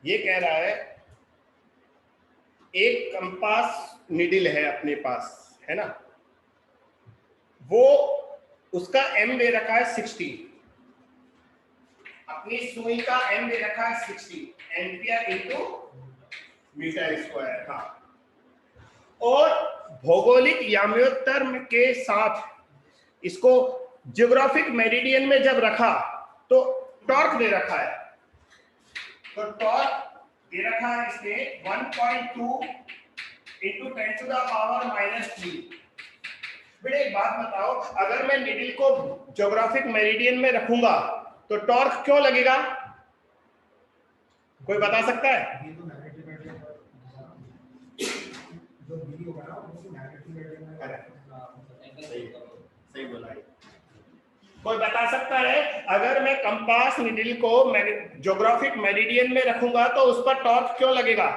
ये कह रहा है एक कंपास निडिल है अपने पास, है ना, वो उसका m दे रखा है 60, अपनी सुई का m दे रखा है 60 एम्पियर इंटू मीटर स्क्वायर। हाँ, और भौगोलिक याम्योत्तर के साथ इसको ज्योग्राफिक मेरिडियन में जब रखा तो टॉर्क दे रखा है, तो टॉर्क दे रखा है इसने 1.2 इंटू 10 टू द पावर -3। बेटा एक बात बताओ, अगर मैं निडल को ज्योग्राफिक मेरिडियन में रखूंगा तो टॉर्क क्यों लगेगा? कोई बता सकता है? सही बोला। कोई बता सकता है अगर मैं कंपास निडल को ज्योग्राफिक मेरिडियन में रखूंगा तो उस पर टॉर्क क्यों लगेगा?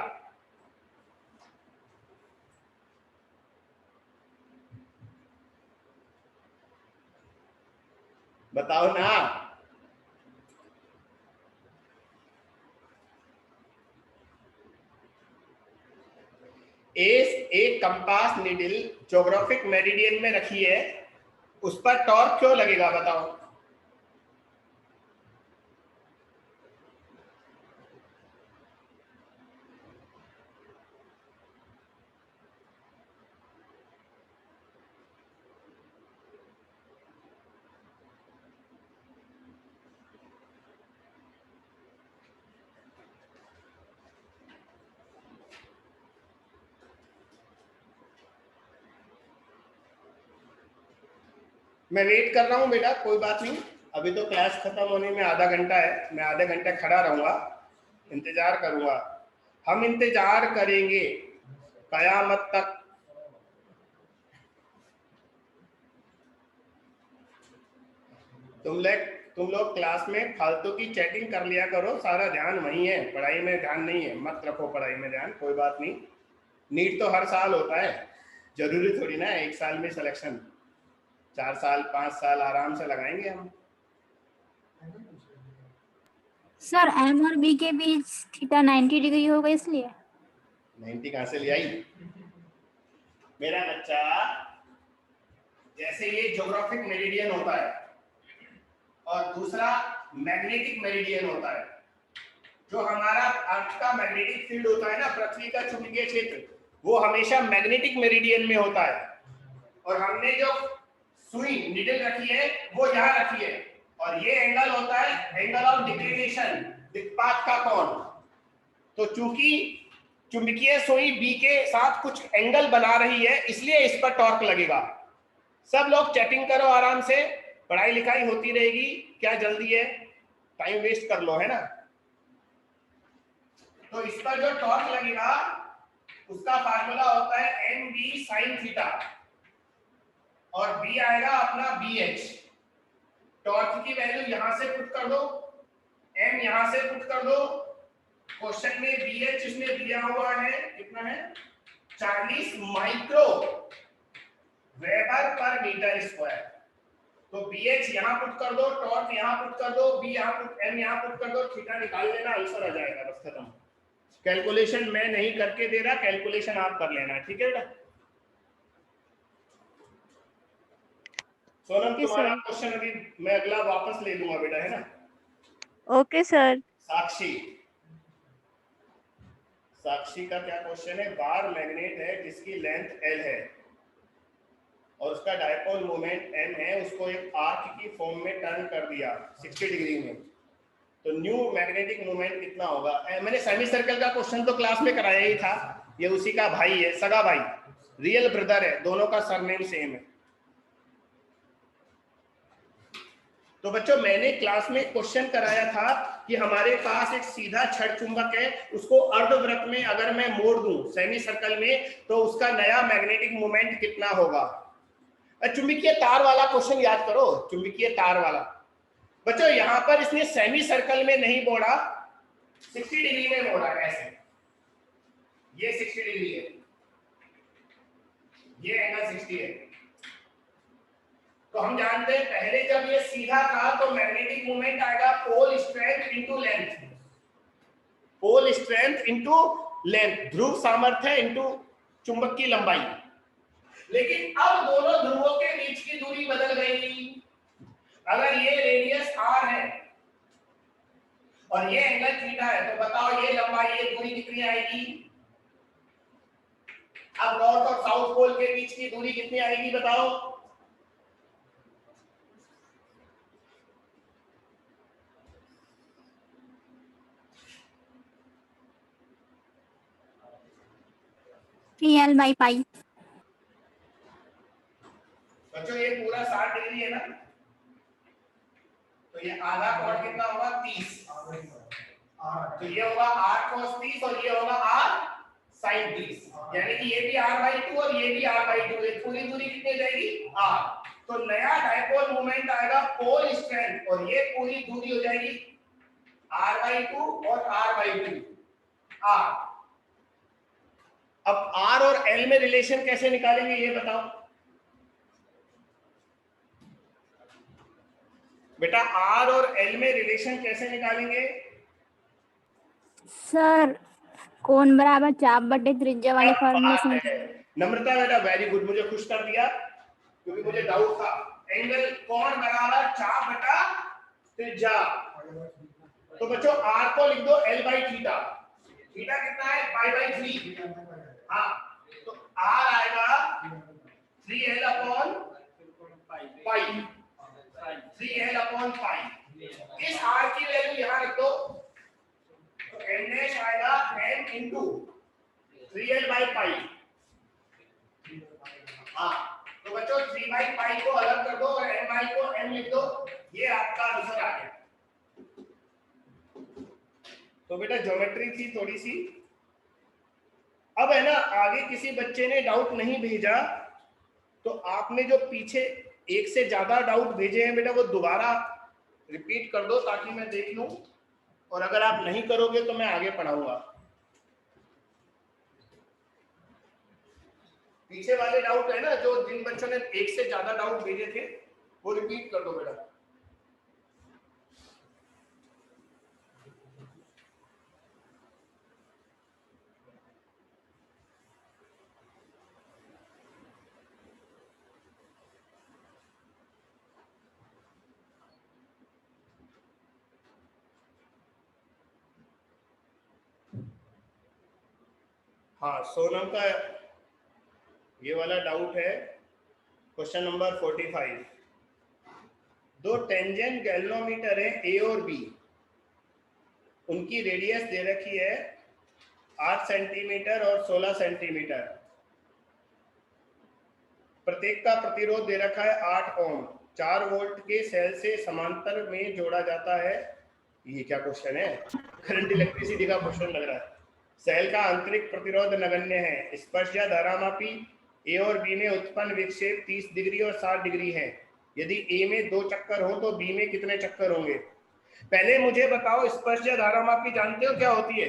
बताओ ना। एक कंपास निडल ज्योग्राफिक मेरिडियन में रखी है, उस पर टॉर्क क्यों लगेगा? बताओ। मैं वेट कर रहा हूं बेटा, कोई बात नहीं, अभी तो क्लास खत्म होने में आधा घंटा है, मैं आधे घंटे खड़ा रहूंगा, इंतजार करूंगा। हम इंतजार करेंगे कयामत तक। तुम लोग क्लास में फालतू की चैटिंग कर लिया करो, सारा ध्यान वही है, पढ़ाई में ध्यान नहीं है। मत रखो पढ़ाई में ध्यान, कोई बात नहीं। नीट तो हर साल होता है, जरूरी थोड़ी ना एक साल में सिलेक्शन। 4 साल 5 साल आराम से लगाएंगे हम। सर एम और बी के बीच थीटा 90 डिग्री होगा, इसलिए 90 कहां से ले आई मेरा बच्चा? जैसे ये ज्योग्राफिक मेरिडियन होता है और दूसरा मैग्नेटिक मेरिडियन होता है। जो हमारा अर्थ का मैग्नेटिक फील्ड होता है ना, पृथ्वी का चुंबकीय क्षेत्र, वो हमेशा मैग्नेटिक मेरिडियन में होता है। और हमने जो सुई निडल रखी है वो यहाँ रखी है, और ये एंगल होता है एंगल ऑफ डिक्लिनेशन, दिक्पात का कोण। तो चूंकि चुंबकीय सुई बी के साथ कुछ एंगल बना रही है, इसलिए इस पर टॉर्क लगेगा। सब लोग चैटिंग करो आराम से, पढ़ाई लिखाई होती रहेगी, क्या जल्दी है, टाइम वेस्ट कर लो, है ना। तो इस पर जो टॉर्क लगेगा उसका फार्मूला होता है एम बी साइन थीटा, और बी आएगा अपना बी एच। टॉर्क की वैल्यू यहां से पुट कर दो, एम यहां से पुट कर दो। क्वेश्चन में बी एच इसने दिया हुआ है, कितना है, 40 micro weber per metre square. तो बी एच यहां पुट कर दो, टॉर्क यहां पुट कर दो, बी यहां पुट, एम यहां पुट कर दो, थीटा निकाल लेना, आंसर आ जाएगा, बस खत्म। कैलकुलेशन मैं नहीं करके दे रहा, कैलकुलेशन आप कर लेना, ठीक है बेटा। सोनम तुम्हारा क्वेश्चन अभी मैं अगला वापस ले लूंगा बेटा, है ना। Okay sir. साक्षी, साक्षी का क्या क्वेश्चन है, बार मैग्नेट है जिसकी लेंथ एल है और उसका डायपोल मोमेंट m है, उसको एक आर्क की फॉर्म में टर्न कर दिया 60 डिग्री में, तो न्यू मैग्नेटिक मोमेंट कितना होगा। मैंने सेमी सर्कल का क्वेश्चन तो क्लास में कराया ही था, ये उसी का भाई है, सगा भाई, रियल ब्रदर है, दोनों का सरनेम सेम है। तो बच्चों मैंने क्लास में क्वेश्चन कराया था कि हमारे पास एक सीधा छड़ चुंबक है, उसको अर्धवृत्त में अगर मैं मोड़ दूं सेमी सर्कल में, तो उसका नया मैग्नेटिक मोमेंट कितना होगा। चुंबकीय तार वाला क्वेश्चन याद करो, चुंबकीय तार वाला। बच्चों यहां पर इसने सेमी सर्कल में नहीं मोड़ा, 60 डिग्री में मोड़ा, ऐसे, ये 60 डिग्री है, ये एंगल 60 है। तो हम जानते हैं पहले जब ये सीधा था तो मैग्नेटिक मोमेंट आएगा pole strength into length, pole strength into length, ध्रुव सामर्थ्य इनटू चुंबक की लंबाई। लेकिन अब दोनों ध्रुवों के बीच की दूरी बदल गई। अगर ये रेडियस r है और ये एंगल थीटा है, तो बताओ ये लंबाई, ये दूरी कितनी आएगी। अब नॉर्थ और साउथ पोल के बीच की दूरी कितनी आएगी बताओ। L by pi। बच्चों ये पूरा 60 डिग्री है ना, तो ये आधा कॉट कितना होगा 30, तो ये होगा r cos 30 और ये होगा r sin 30, यानी कि ये भी r/2 और ये भी r/2, ये पूरी दूरी कितनी जाएगी r। तो नया डायपोल मोमेंट आएगा पोल स्ट्रेंथ, और ये पूरी दूरी हो जाएगी r/2 और r/2 r। अब r और l में रिलेशन कैसे निकालेंगे ये बताओ बेटा, r और l में रिलेशन कैसे निकालेंगे। सर कोण बराबर चाप बटे त्रिज्या वाले फॉर्मूले से। नम्रता बेटा वेरी गुड, मुझे खुश कर दिया क्योंकि मुझे डाउट था। एंगल कोण बराबर चाप बटा त्रिज्या। तो बच्चों r को लिख दो l बाई थीटा, थीटा कितना है π/3। हाँ तो r आएगा 3l upon pi, 3l upon pi. इस r की वैल्यू यहां रख दो, तो n डैश आएगा n into 3l by pi. हाँ तो बच्चों 3 बाई पाई को अलग कर दो और n बाई को n लिख दो, ये आपका आंसर आ गया। तो बेटा ज्योमेट्री थी थोड़ी सी। अब है ना, आगे किसी बच्चे ने डाउट नहीं भेजा, तो आपने जो पीछे एक से ज्यादा डाउट भेजे हैं बेटा वो दोबारा रिपीट कर दो ताकि मैं देख लूं, और अगर आप नहीं करोगे तो मैं आगे पढ़ाऊंगा। पीछे वाले डाउट है ना, जो जिन बच्चों ने एक से ज्यादा डाउट भेजे थे वो रिपीट कर दो बेटा। हाँ सोनम का ये वाला डाउट है, क्वेश्चन नंबर 45। दो टेंजेंट गैल्वेनोमीटर है ए और बी, उनकी रेडियस दे रखी है 8 सेंटीमीटर और 16 सेंटीमीटर, प्रत्येक का प्रतिरोध दे रखा है 8 ओम, 4 वोल्ट के सेल से समांतर में जोड़ा जाता है। ये क्या क्वेश्चन है, करंट इलेक्ट्रिसिटी का क्वेश्चन लग रहा है। सेल का आंतरिक प्रतिरोध नगण्य है। स्पर्शजा धारामापी ए और बी में उत्पन्न विक्षेप 30 डिग्री और 60 डिग्री है। यदि ए में 2 चक्कर हो तो बी में कितने चक्कर होंगे? पहले मुझे बताओ, स्पर्शजा धारामापी जानते हो क्या होती है?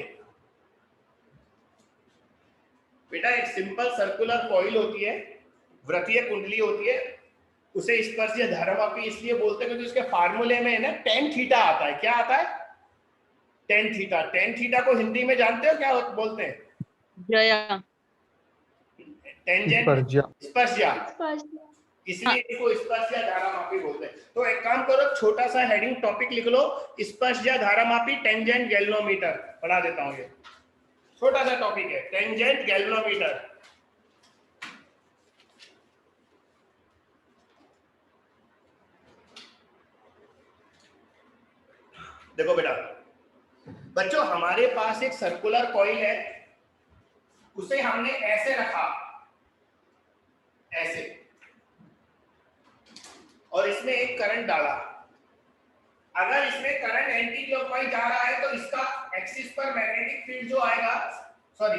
बेटा एक सिंपल सर्कुलर कॉइल होती है, वृत्तीय कुंडली होती है, उसे स्पर्शजा धारामापी इसलिए बोलते हैं क्योंकि उसके फार्मूले में है ना टेन थीटा आता है। क्या आता है? Tan theta. टेन थीटा को हिंदी में जानते हो क्या बोलते हैं? जया। टेंजेंट स्पर्शजा, इसलिए इसको स्पर्शजा धारामापी बोलते हैं। तो एक काम करो, छोटा सा हेडिंग टॉपिक लिख लो, स्पर्शजा धारामापी टेंजेंट गैल्वेनोमीटर, पढ़ा देता हूं। ये छोटा सा टॉपिक है, टेंजेंट गैल्वेनोमीटर। देखो बेटा बच्चों, हमारे पास एक सर्कुलर कॉइल है, उसे हमने ऐसे रखा, ऐसे, और इसमें एक करंट डाला। अगर इसमें करंट एंटी क्लॉकवाइज जा रहा है तो इसका एक्सिस पर मैग्नेटिक फील्ड जो आएगा, सॉरी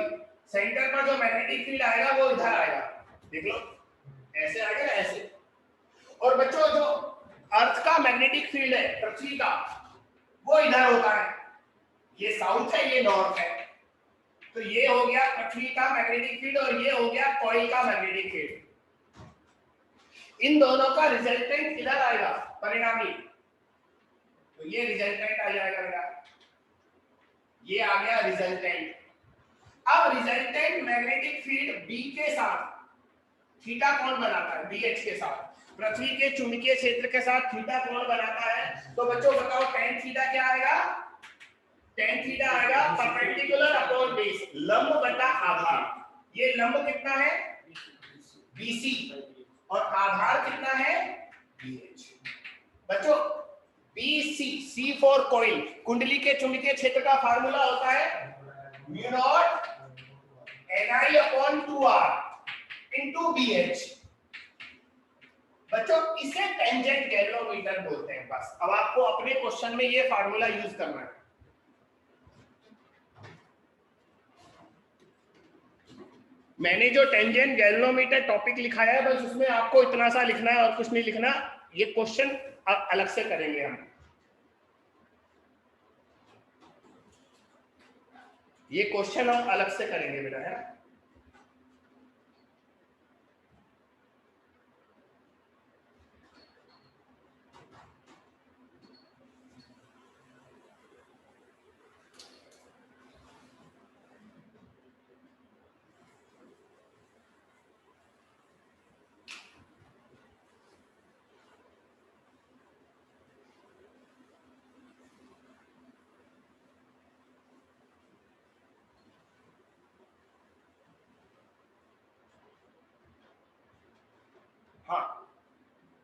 सेंटर पर जो मैग्नेटिक फील्ड आएगा वो इधर आएगा। देख लो, ऐसे आएगा, ऐसे। और बच्चों जो अर्थ का मैग्नेटिक फील्ड है, पृथ्वी का, वो इधर होता है। ये साउथ है, ये नॉर्थ है। तो ये हो गया पृथ्वी का मैग्नेटिक फील्ड और ये हो गया कॉइल का मैग्नेटिक फील्ड। इन दोनों का रिजल्टेंट किधर आएगा? परिणामी। तो ये रिजल्टेंट आ जाएगा मेरा, ये आ गया रिजल्टेंट। अब रिजल्टेंट मैग्नेटिक फील्ड बी के साथ थीटा कोण बनाता है, बीएच के साथ। पृथ्वी के चुंबकीय क्षेत्र के साथ थीटा कोण बनाता है। तो बच्चों बताओ tan थीटा क्या आएगा? tan थीटा आएगा परपेंडिकुलर अपॉन बेस, लंब बटा आधार। ये लंब कितना है? BC, और आधार कितना है? BH। बच्चों BC, C फॉर कॉइल, कुंडली के चुंबकीय क्षेत्र का फार्मूला होता है mu naught Ni upon 2R into BH। बच्चों इसे टेंजेंट गैल्वेनोमीटर बोलते हैं। बस अब आपको अपने क्वेश्चन में ये फार्मूला यूज करना है। मैंने जो टेंजेंट गैल्वेनोमीटर टॉपिक लिखाया है बस उसमें आपको इतना सा लिखना है और कुछ नहीं लिखना। ये क्वेश्चन अलग से करेंगे हम, ये क्वेश्चन हम अलग से करेंगे बेटा, है। हाँ,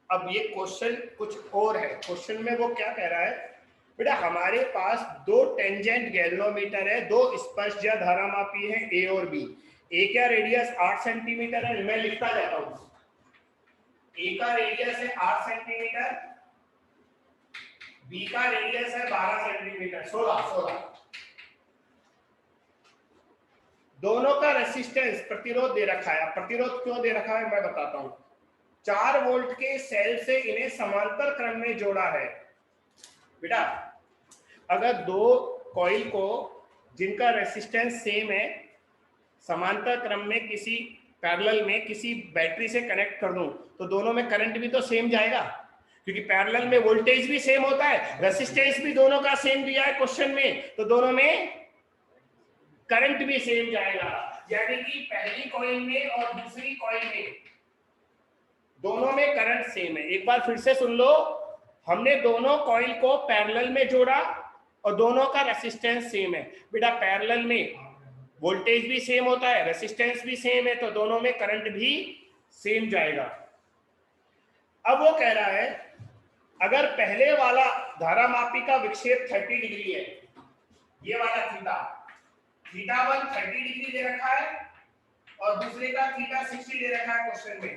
अब ये क्वेश्चन कुछ और है। क्वेश्चन में वो क्या कह रहा है बेटा, हमारे पास दो टेंजेंट गैल्वेनोमीटर है, दो स्पर्शजा धारामापी है ए और बी। ए का रेडियस 8 सेंटीमीटर है, मैं लिखता जाता हूं। ए का रेडियस है 8 सेंटीमीटर, बी का रेडियस है 12 सेंटीमीटर, 16। दोनों का रेसिस्टेंस प्रतिरोध दे रखा है। प्रतिरोध क्यों दे रखा है मैं बताता हूं। 4 वोल्ट के सेल से इन्हें समांतर क्रम में जोड़ा है। बेटा अगर दो कॉइल को जिनका रेसिस्टेंस सेम है समांतर क्रम में किसी पैरेलल में किसी बैटरी से कनेक्ट कर दूं तो दोनों में करंट भी तो सेम जाएगा, क्योंकि पैरेलल में वोल्टेज भी सेम होता है, रेसिस्टेंस भी दोनों का सेम दिया है क्वेश्चन में, तो दोनों में करंट भी सेम जाएगा। यानी कि पहली कॉइल में और दूसरी कॉइल में दोनों में करंट सेम है। एक बार फिर से सुन लो, हमने दोनों कॉइल को पैरेलल में जोड़ा और दोनों का रेसिस्टेंस सेम है। बेटा पैरेलल में वोल्टेज भी सेम होता है, रेसिस्टेंस भी सेम है, तो दोनों में करंट भी सेम जाएगा। अब वो कह रहा है अगर पहले वाला धारामापी का विक्षेप 30 डिग्री है, ये वाला थीटा, थीटा 1 30 डिग्री दे रखा है और दूसरे का थीटा 60 दे रखा है क्वेश्चन में,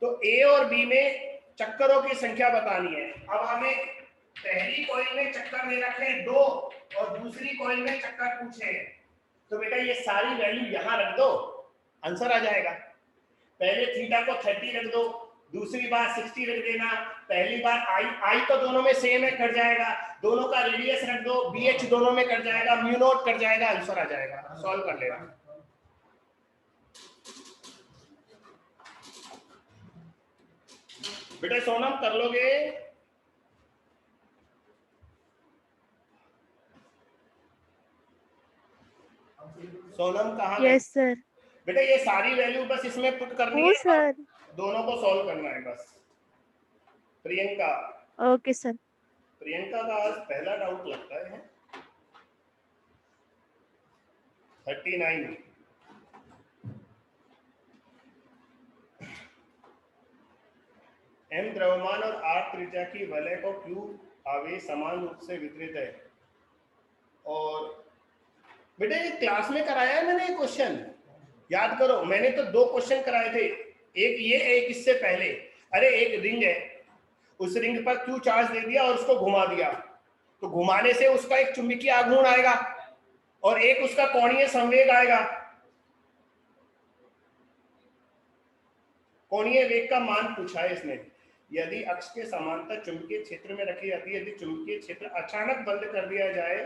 तो ए और बी में चक्करों की संख्या बतानी है। अब हमें पहली कॉइल में चक्कर दे रखे हैं 2 और दूसरी कॉइल में चक्कर पूछे हैं, तो बेटा ये सारी वैल्यू यहां रख दो, आंसर आ जाएगा। पहले थीटा को 30 रख दो, दूसरी बार 60 रख देना, पहली बार आई तो दोनों में सेम है, कट जाएगा, दोनों का रेडियस रख दो, बीएच दोनों में कट जाएगा, म्यू नॉट कट जाएगा, आंसर आ जाएगा, सॉल्व कर लेना। बेटा सोनम कर लोगे? सोनम कहाँ गई? Yes sir. बेटा ये सारी वैल्यू बस इसमें पुट करनी ओ है सर। दोनों को सॉल्व करना है बस। Priyanka, okay sir. प्रियंका का आज पहला डाउट लगता है 39। एम द्रव्यमान और आर त्रिज्या की वलय को क्यू आवेश समान रूप से वितरित है। और बेटा ये क्लास में कराया है मैंने, ये क्वेश्चन याद करो, मैंने तो 2 क्वेश्चन कराए थे, एक ये एक इससे पहले। अरे एक रिंग है, उस रिंग पर क्यू चार्ज दे दिया और उसको घुमा दिया, तो घुमाने से उसका एक चुंबकीय आघूर्ण आएगा और एक उसका कोणीय संवेग आएगा। कोणीय वेग का मान पूछा है इसने। यदि अक्ष के समांतर चुंबकीय क्षेत्र में रखी जाती है, यदि चुंबकीय क्षेत्र अचानक बंद कर दिया जाए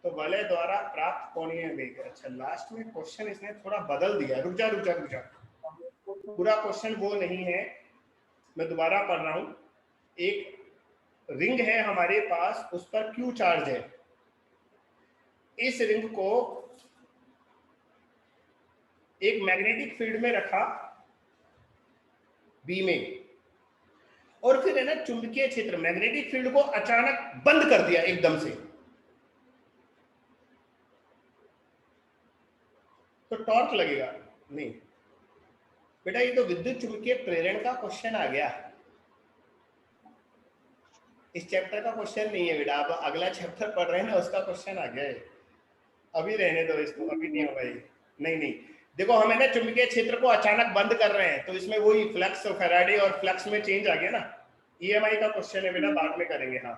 तो वलय द्वारा प्राप्त कोणीय वेग। अच्छा लास्ट में क्वेश्चन इसने थोड़ा बदल दिया, रुक जा, पूरा क्वेश्चन वो नहीं है, मैं दोबारा पढ़ रहा हूं। एक रिंग है हमारे पास, उस पर क्यू चार्ज है, इस रिंग को एक मैग्नेटिक फील्ड में रखा बी में, और फिर है ना चुंबकीय क्षेत्र मैग्नेटिक फील्ड को अचानक बंद कर दिया एकदम से, तो टॉर्क लगेगा नहीं। बेटा ये तो विद्युत चुंबकीय प्रेरण का क्वेश्चन आ गया, इस चैप्टर का क्वेश्चन नहीं है बेटा, आप अगला चैप्टर पढ़ रहे हैं ना, उसका क्वेश्चन आ गया है, अभी रहने दो इसको, अभी नहीं होगा ये। नहीं देखो हमें ना चुंबकीय क्षेत्र को अचानक बंद कर रहे हैं, तो इसमें वही फ्लक्स फैराडे और फ्लक्स में चेंज आ गया ना, ईएमआई का क्वेश्चन है बेटा, बाद में करेंगे। हाँ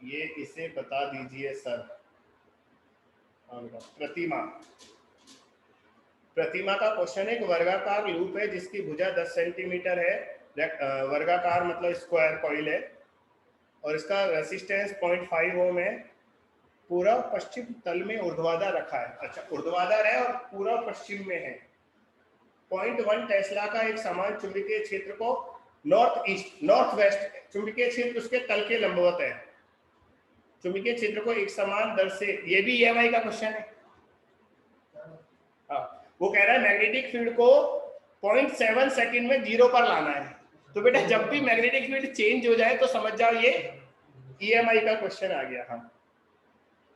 ये इसे बता दीजिए सर। प्रतिमा का क्वेश्चन एक वर्गाकार लूप है जिसकी भुजा 10 सेंटीमीटर है, वर्गाकार मतलब स्क्वायर कॉइल है, और इसका रेसिस्टेंस 0.5 ओम है, पूर्व पश्चिम तल में ऊर्ध्वाधर रखा है। अच्छा ऊर्ध्वाधर है और पूर्व पश्चिम में है। 0.1 टेस्ला का एक समान चुंबकीय क्षेत्र को नॉर्थ ईस्ट नॉर्थ वेस्ट चुंबकीय क्षेत्र उसके तल के लंबवत है, चुंबकीय क्षेत्र को एक समान दर से, ये भी ईएमआई का क्वेश्चन है। हाँ वो कह रहा है मैग्नेटिक फील्ड को 0.7 सेकंड में 0 पर लाना है, तो बेटा जब भी मैग्नेटिक फील्ड चेंज हो जाए तो समझ जाओ ये ईएमआई का क्वेश्चन आ गया। हाँ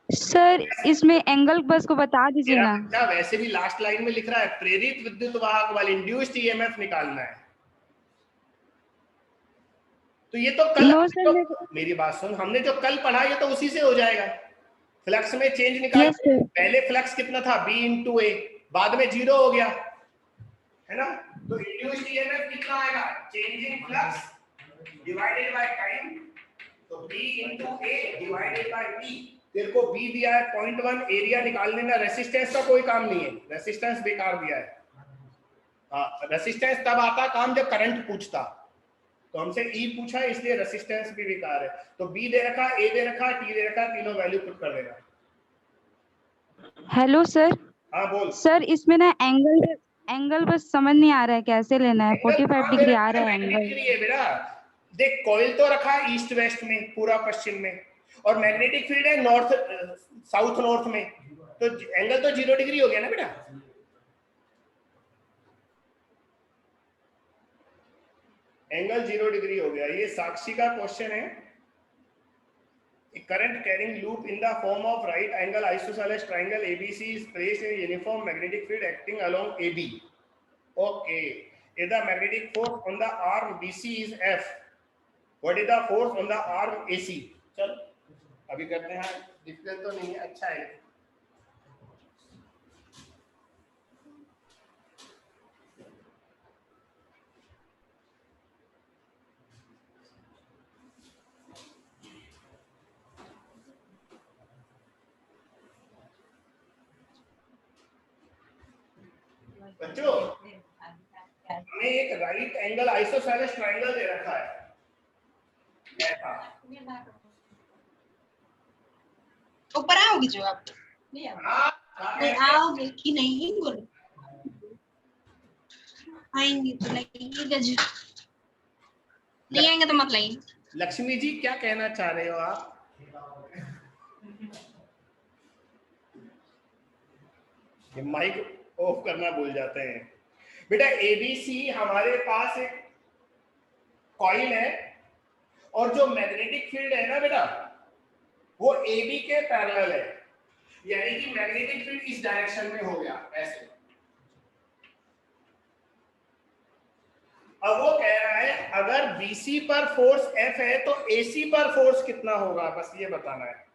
सर इसमें एंगल बस को बता दीजिए ना। वैसे भी लास्ट लाइन में लिख रहा है प्रेरित विद्युत वाहक वाले इंड्यूस्ड ईएमएफ निकालना है, तो ये तो कल तो, मेरी बात सुन, हमने जो कल पढ़ा ये तो उसी से हो जाएगा। फ्लक्स में चेंज निकाल, पहले फ्लक्स कितना था B × A, बाद में 0 हो गया है ना, तो इंड्यूस्ड ईएमएफ कितना आएगा, changing flux divided by time, तो B × A divided by T। तेरे को B दिया है 0.1, एरिया निकाल लेना, रेसिस्टेंस का कोई काम नहीं है, रेसिस्टेंस बेकार दिया है। हाँ रेसिस्टेंस तब आता काम जब करंट पूछता, तो हमसे E पूछा है इसलिए रेसिस्टेंस भी बेकार है। तो B दे रखा, A दे रखा, T दे रखा, तीनों वैल्यू पुट कर देना। Hello sir. हाँ बोल सर इसमें ना एंगल बस समझ नहीं आ रहा है कैसे लेना है। 45 डिग्री आ रहा है एंगल। बेटा देख कॉइल तो रखा है ईस्ट वेस्ट में, पूरा पश्चिम में, और मैग्नेटिक फील्ड है नॉर्थ साउथ नॉर्थ में, तो एंगल तो 0 डिग्री हो गया ना बेटा। एंगल 0 डिग्री हो गया। ये साक्षी का क्वेश्चन है। Current carrying loop in the form of right angle isosceles triangle ABC is placed in uniform magnetic field acting along AB. Okay if the magnetic force on the arm BC is F, what is the force on the arm AC? चल अभी करते हैं, difficult तो नहीं है, अच्छा है। बच्चों हमें एक राइट एंगल आइसोसेलेस ट्रायंगल दे रखा है ऐसा। ऊपर आओगे जो आप हाँ, नहीं आओगे कि नहीं बोलो, आएंगे तो लगेगा जो, नहीं आएंगे तो मत लाइए। लक्ष्मी जी क्या कहना चाह रहे हो आप? ये माइक ऑफ करना भूल जाते हैं। बेटा एबीसी हमारे पास एक कॉइल है और जो मैग्नेटिक फील्ड है ना बेटा वो एबी के पैरेलल है, यानी कि मैग्नेटिक फील्ड इस डायरेक्शन में हो गया ऐसे। अब वो कह रहा है अगर बीसी पर फोर्स एफ है तो एसी पर फोर्स कितना होगा, बस ये बताना है।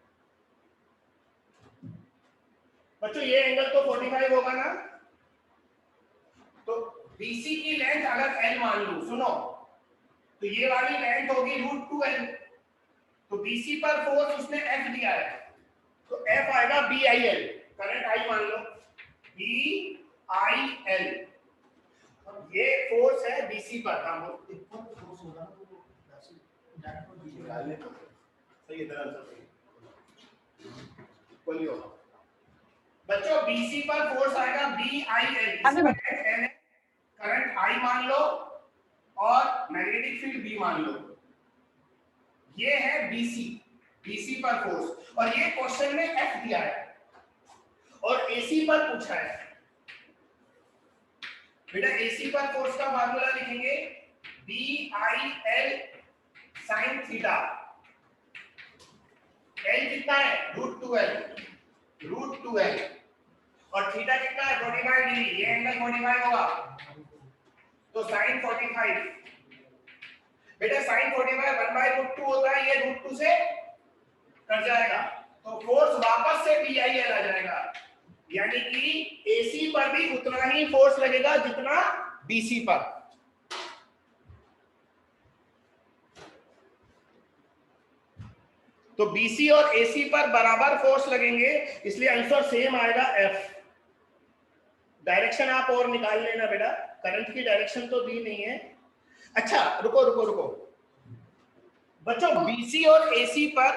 बच्चों ये एंगल तो 45 होगा ना, तो बीसी की लेंथ अगर एल मान लूं, सुनो, तो ये वाली लेंथ होगी √2l, तो बीसी पर फोर्स उसने एफ दिया है तो एफ आएगा BIL, करंट आई मान लो BIL, ये फोर्स है बीसी पर। हम सही तरह से बोलियो बच्चों, बीसी पर फोर्स आएगा BIL, करंट आई मान लो और मैग्नेटिक फील्ड बी मान लो। ये है बीसी पर फोर्स, और ये क्वेश्चन में एफ दिया है और एसी पर पूछा है। बेटा एसी पर फोर्स का फार्मूला लिखेंगे BIL sin थीटा, एल कितना है √2l, और थीटा कितना है 45 डिग्री, ये एंगल 45 होगा तो sin 45। बेटा sin 45 1/√2 होता है, ये √2 से कट जाएगा तो फोर्स वापस से BIL आ जाएगा, यानी कि एसी पर भी उतना ही फोर्स लगेगा जितना बीसी पर। तो बीसी और एसी पर बराबर फोर्स लगेंगे, इसलिए आंसर सेम आएगा एफ। डायरेक्शन आप और निकाल लेना बेटा, करंट की डायरेक्शन तो दी नहीं है। अच्छा रुको बच्चों, बीसी और एसी पर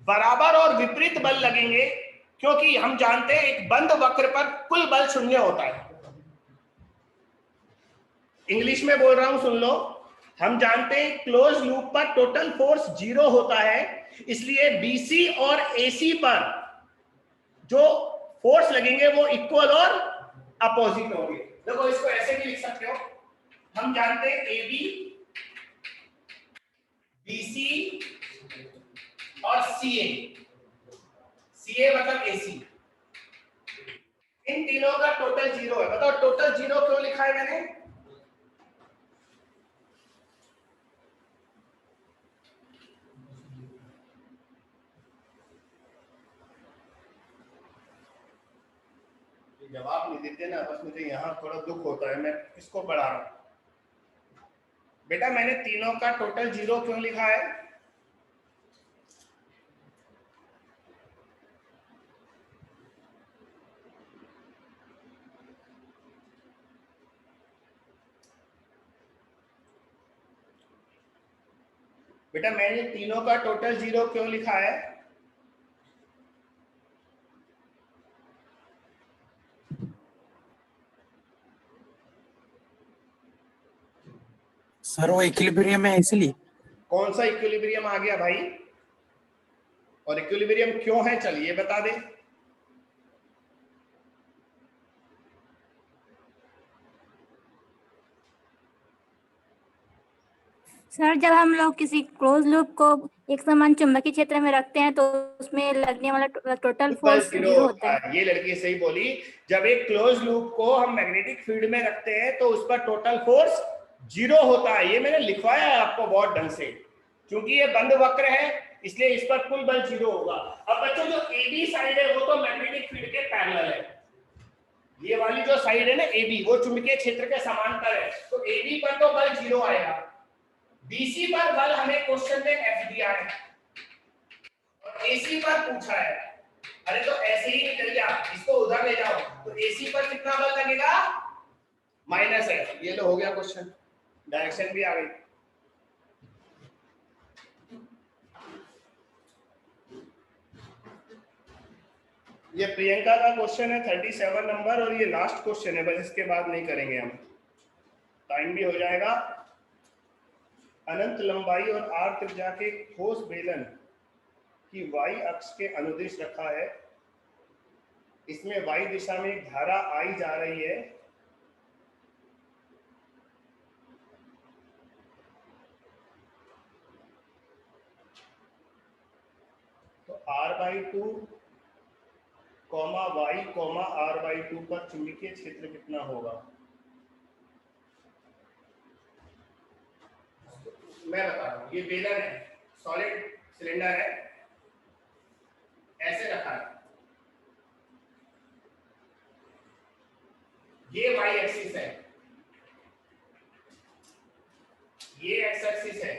बराबर और विपरीत बल लगेंगे, क्योंकि हम जानते हैं एक बंद वक्र पर कुल बल 0 होता है। इंग्लिश में बोल रहा हूं, सुन लो। हम जानते हैं क्लोज लूप पर टोटल फोर्स 0 होता है, इसलिए बीसी और एसी पर जो फोर्स लगेंगे वो इक्वल और अपोजिट होंगे। देखो इसको ऐसे भी लिख सकते हो, हम जानते हैं AB, BC और CA मतलब AC, इन तीनों का टोटल 0 है। बताओ टोटल 0 क्यों लिखा है मैंने? जवाब नहीं देते ना, बस मुझे यहाँ थोड़ा दुख होता है, मैं इसको बढ़ा रहा हूं। बेटा मैंने तीनों का टोटल 0 क्यों लिखा है? बेटा मैंने तीनों का टोटल 0 क्यों लिखा है? सर वो इक्विलिब्रियम है इसलिए। कौन सा इक्विलिब्रियम आ गया भाई? और इक्विलिब्रियम क्यों है, चलिए बता दे। सर जब हम लोग किसी क्लोज लूप को एक समान चुंबकीय क्षेत्र में रखते हैं तो उसमें लगने वाला टोटल फोर्स जीरो 0 होता है। ये लड़की सही बोली। जब एक क्लोज लूप को हम मैग्नेटिक फील्ड में रखते हैं तो उस पर टोटल फोर्स 0 होता है। ये मैंने लिखवाया है आपको बहुत ढंग से, क्योंकि ये बंद वक्र है इसलिए इस पर कुल बल 0 होगा। अब बच्चों जो AB साइड है वो तो मैग्नेटिक फील्ड के पैरेलल है। ये वाली जो साइड है ना AB, वो चुंबकीय क्षेत्र के समांतर है, तो AB पर तो बल 0 आएगा। BC पर बल हमें क्वेश्चन में F दिया है और AC पर पूछा है। अरे तो ऐसे ही निकल गया, इसको उधर ले जाओ तो AC पर कितना बल लगेगा? -F। ये तो हो गया क्वेश्चन, डायरेक्शन भी आ गई। ये प्रियंका का क्वेश्चन है 37 नंबर और ये लास्ट क्वेश्चन है, बस इसके बाद नहीं करेंगे हम, टाइम भी हो जाएगा। अनंत लंबाई और r त्रिज्या के ठोस बेलन की y अक्ष के अनुदिश रखा है। इसमें y दिशा में एक धारा I जा रही है। तो r/2 y r/2 पर चुंबकीय क्षेत्र कितना होगा? मैं बता रहा हूं, ये बेलन है, सॉलिड सिलेंडर है, ऐसे रखा है, ये y एक्सिस है, ये x एक्सिस है,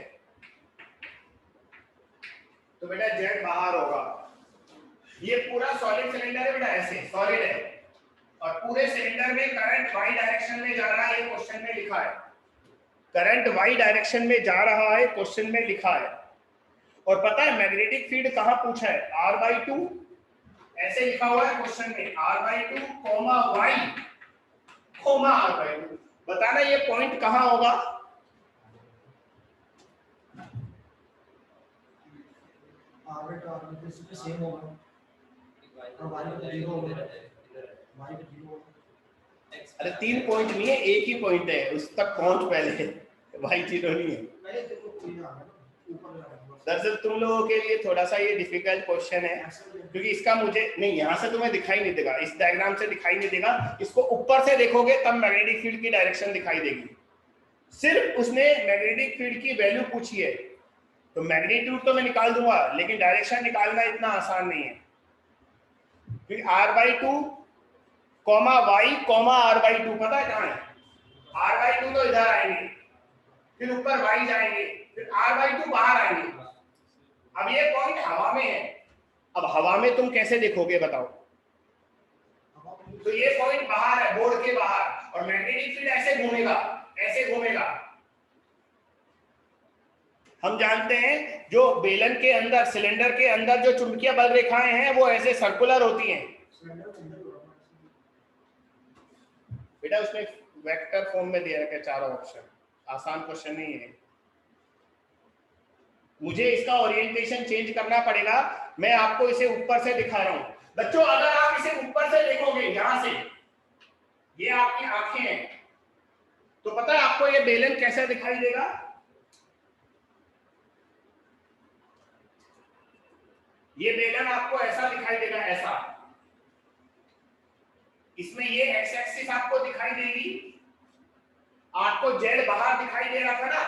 तो बेटा z बाहर होगा। ये पूरा सॉलिड सिलेंडर है बेटा, ऐसे सॉलिड है और पूरे सिलेंडर में करंट y डायरेक्शन में जा रहा है, ये क्वेश्चन में लिखा है। करंट y डायरेक्शन में जा रहा है, क्वेश्चन में लिखा है। और पता है मैग्नेटिक फील्ड कहां पूछा है? r/2, ऐसे लिखा हुआ है क्वेश्चन में, r/2, y, r/2। बताना ये पॉइंट कहां होगा? अरे 3 पॉइंट नहीं है, एक ही पॉइंट है, उस तक पहुंच पहले। भाई 0 नहीं है। दरअसल तुम लोगों के लिए थोड़ा सा ये डिफिकल्ट क्वेश्चन है, क्योंकि इसका मुझे नहीं, यहाँ से तुम्हें दिखाई नहीं देगा, इस डायग्राम से दिखाई नहीं देगा, इसको ऊपर से देखोगे तब मैग्नेटिक फील्ड की डायरेक्शन दिखाई देगी। सिर्फ उसने मैग्नेटिक फील्ड की वैल्यू पूछी है, तो मैग्नीट्यूड तो मैं निकाल दूंगा, लेकिन डायरेक्शन निकालना इतना आसान नहीं है। क्योंकि r/2, y, r/2 पता है कहाँ है? r/2 तो इधर आएंगे, फिर ऊपर y जाएंगे, फिर r/2 बाहर आएंगे। अब ये पॉइंट हवा में है, अब हवा में तुम कैसे देखोगे बताओ? तो ये पॉइंट बाहर है, बोर्ड के बाहर, और मैग्नेटिक फील्ड ऐसे घूमेगा, ऐसे घूमेगा। हम जानते हैं जो बेलन के अंदर, सिलेंडर के अंदर जो चुंबकीय बल रेखाएं हैं वो ऐसे सर्कुलर होती हैं बेटा। उसमें वेक्टर फॉर्म में दिया है चारों ऑप्शन, आसान क्वेश्चन नहीं है। मुझे इसका ओरिएंटेशन चेंज करना पड़ेगा, मैं आपको इसे ऊपर से दिखा रहा हूं। बच्चों अगर आप इसे ऊपर से देखोगे, यहां से, ये आपकी आंखें हैं, तो पता है आपको ये बेलन कैसा दिखाई देगा? ये बेलन आपको ऐसा दिखाई देगा, ऐसा। इसमें ये एक्स एक्सिस आपको दिखाई देगी, आपको जेड बाहर दिखाई दे रहा था ना,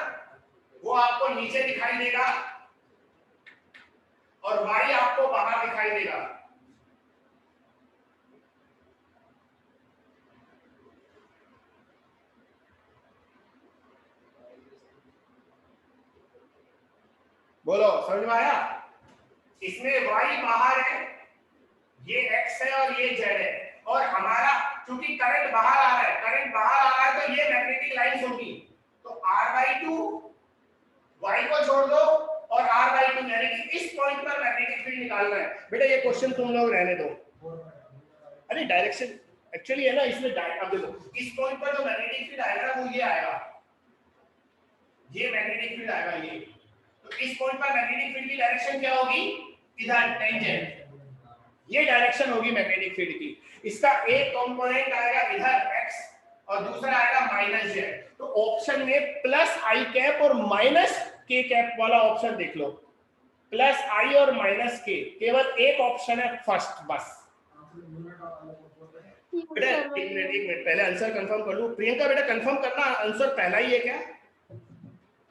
वो आपको नीचे दिखाई देगा, और वाई आपको बाहर दिखाई देगा। बोलो समझ में आया? इसमें y बाहर है, ये x है और ये z है, और हमारा क्योंकि करंट बाहर आ रहा है, करंट बाहर आ रहा है तो ये मैग्नेटिक लाइंस होगी। तो r/2 y को छोड़ दो और r/2, यानी कि इस पॉइंट पर मैग्नेटिक फील्ड निकालना है। बेटा ये क्वेश्चन तुम लोग रहने दो। अरे डायरेक्शन एक्चुअली है ना इसमें, अब देखो इस पॉइंट पर जो मैग्नेटिक फील्ड आएगा वो ये आएगा, ये मैग्नेटिक फील्ड आएगा ये। तो इस पॉइंट पर मैग्नेटिक फील्ड की डायरेक्शन क्या होगी? इधर, टेंजेंट। ये डायरेक्शन होगी मैग्नेटिक फील्ड की। इसका एक कंपोनेंट आएगा इधर x, और दूसरा आएगा माइनस जेड। तो ऑप्शन में प्लस आई कैप और माइनस के कैप वाला ऑप्शन देख लो, प्लस आई और माइनस के, केवल एक ऑप्शन है फर्स्ट बस। बेटा एक मिनट पहले आंसर कंफर्म कर लूं। प्रियंका बेटा कंफर्म करना आंसर पहला ही है क्या?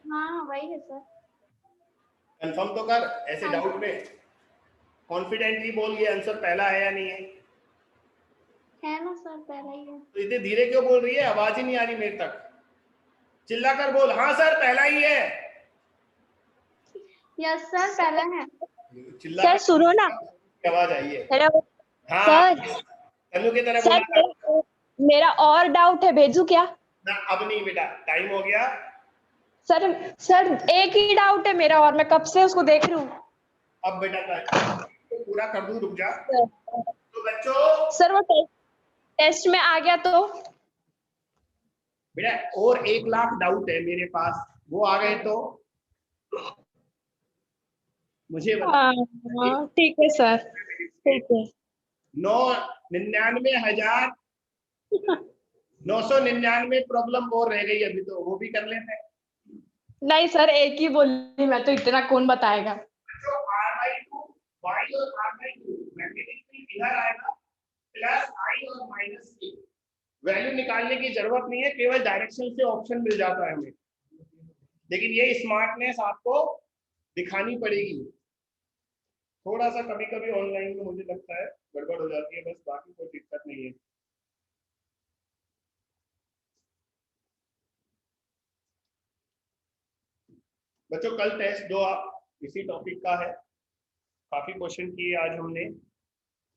हाँ वही है सर। कंफर्म तो कर, ऐसे डाउट में कॉन्फिडेंटली बोल ये आंसर पहला है या नहीं है। है ना सर, पहला ही है। तो इतने धीरे क्यों बोल रही है? आवाज ही नहीं आ रही मेरे तक, चिल्ला कर बोल। हाँ सर पहला ही है। यस सर पहला है। चिल्ला सर सुनो ना, आवाज आई है। हेलो हाँ सर। तनु की तरह सर बोला। मेरा और डाउट है, भेजू क्या? ना अब नहीं बेटा, टाइम हो गया। सर एक ही डाउट है मेरा और मैं कब से उसको देख रही हूँ। अब बेटा तो पूरा कर दूं, रुक जा। तो बच्चों सर वो टेस्ट में आ गया तो? बेटा और 1 लाख डाउट है मेरे पास, वो आ गए तो मुझे बता। हाँ ठीक है सर, ठीक है। 999 प्रॉब्लम और रह गई अभी, तो वो भी कर लेते हैं। नहीं सर एक ही बोली मैं, तो इतना कौन बताएगा। जो r/2 y और r/2 मैग्नेटिक इधर आएगा, प्लस i और माइनस k। वैल्यू निकालने की जरूरत नहीं है, केवल डायरेक्शन से ऑप्शन मिल जाता है हमें। लेकिन ये स्मार्टनेस आपको दिखानी पड़ेगी। थोड़ा सा कभी कभी ऑनलाइन में मुझे लगता है गड़बड़ हो जाती है, बस बाकी कोई दिक्कत नहीं है। बच्चों कल टेस्ट 2 आप इसी टॉपिक का है, काफी क्वेश्चन किए आज हमने,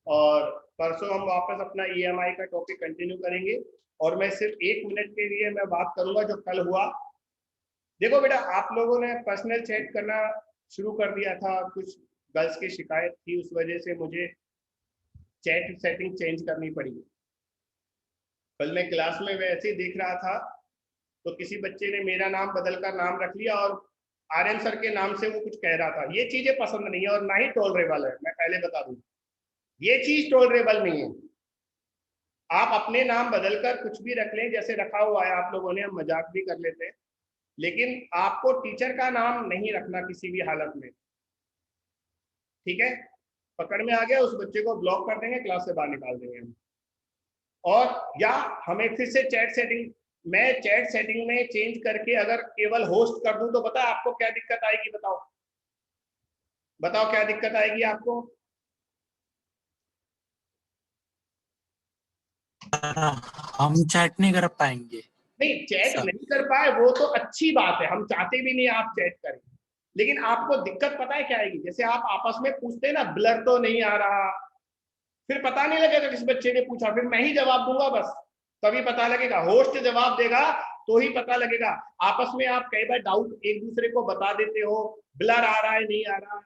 और परसों हम वापस अपना EMI का टॉपिक कंटिन्यू करेंगे। और मैं सिर्फ 1 मिनट के लिए मैं बात करूंगा जो कल हुआ। देखो बेटा आप लोगों ने पर्सनल चैट करना शुरू कर दिया था, कुछ गर्ल्स की शिकायत थी, उस वजह से मुझे चैट सेटिंग चेंज करनी पड़ी। कल मैं क्लास में वैसे ही देख रहा था तो किसी बच्चे ने मेरा नाम बदलकर नाम रख लिया और RM सर के नाम से वो कुछ कह रहा था। ये चीजें पसंद नहीं है और ना ही टॉलरेबल है, मैं पहले बता दूं, ये चीज टॉलरेबल नहीं है। आप अपने नाम बदलकर कुछ भी रख लें, जैसे रखा हुआ है आप लोगों ने, हम मजाक भी कर लेते हैं, लेकिन आपको टीचर का नाम नहीं रखना किसी भी हालत में, ठीक है? पकड़ में आ गया, उस बच्चे को ब्लॉक कर देंगे, क्लास से बाहर निकाल देंगे हम। और या हमें फिर से चैट सेटिंग, मैं चैट सेटिंग में चेंज करके अगर केवल होस्ट कर दूं तो पता है आपको क्या दिक्कत आएगी? बताओ बताओ क्या दिक्कत आएगी आपको? हम चैट नहीं कर पाएंगे। नहीं चैट नहीं कर पाए वो तो अच्छी बात है, हम चाहते भी नहीं आप चैट करें, लेकिन आपको दिक्कत पता है क्या आएगी? जैसे आप आपस में पूछते हैं ना, ब्लर तो नहीं आ रहा, फिर पता नहीं लगेगा किस बच्चे ने पूछा, फिर मैं ही जवाब दूंगा बस, तभी पता लगेगा। होस्ट जवाब देगा तो ही पता लगेगा। आपस में आप कई बार डाउट एक दूसरे को बता देते हो, ब्लर आ रहा है नहीं आ रहा,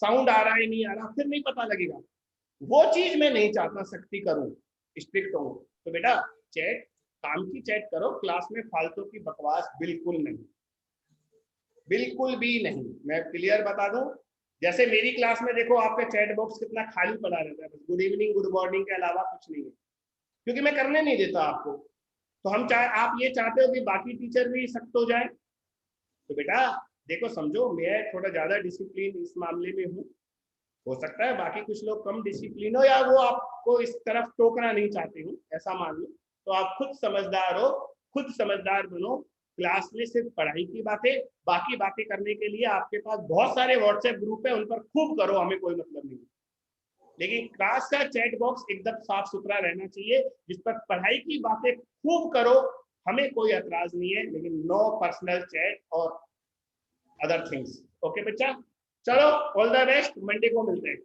साउंड आ रहा है नहीं आ रहा, फिर नहीं पता लगेगा। वो चीज मैं नहीं चाहता सख्ती करूं, स्ट्रिक्ट हूं। तो बेटा चैट काम की चैट करो, क्लास में फालतू की बकवास बिल्कुल नहीं, बिल्कुल भी नहीं। मैं क्लियर बता दूं, जैसे मेरी क्लास में देखो आपका चैट बॉक्स कितना खाली पड़ा रहता है, बस गुड इवनिंग गुड मॉर्निंग के अलावा कुछ नहीं है, क्योंकि मैं करने नहीं देता आपको। तो हम आप ये चाहते हो कि बाकी टीचर भी सख्त हो जाए, तो बेटा देखो समझो मैं थोड़ा ज्यादा डिसिप्लिन इस मामले में हूँ, हो सकता है बाकी कुछ लोग कम डिसिप्लिन हो या वो आपको इस तरफ टोकना नहीं चाहते हो, ऐसा मान लो। तो आप खुद समझदार हो, खुद समझदार बनो। क्लास में सिर्फ पढ़ाई की बातें, बाकी बातें करने के लिए आपके पास बहुत सारे व्हाट्सएप ग्रुप है, उन पर खूब करो, हमें कोई मतलब नहीं। लेकिन क्लास का चैट बॉक्स एकदम साफ सुथरा रहना चाहिए, जिस पर पढ़ाई की बातें खूब करो, हमें कोई एतराज नहीं है, लेकिन नो पर्सनल चैट और अदर थिंग्स। ओके बच्चा, चलो ऑल द बेस्ट, मंडे को मिलते हैं।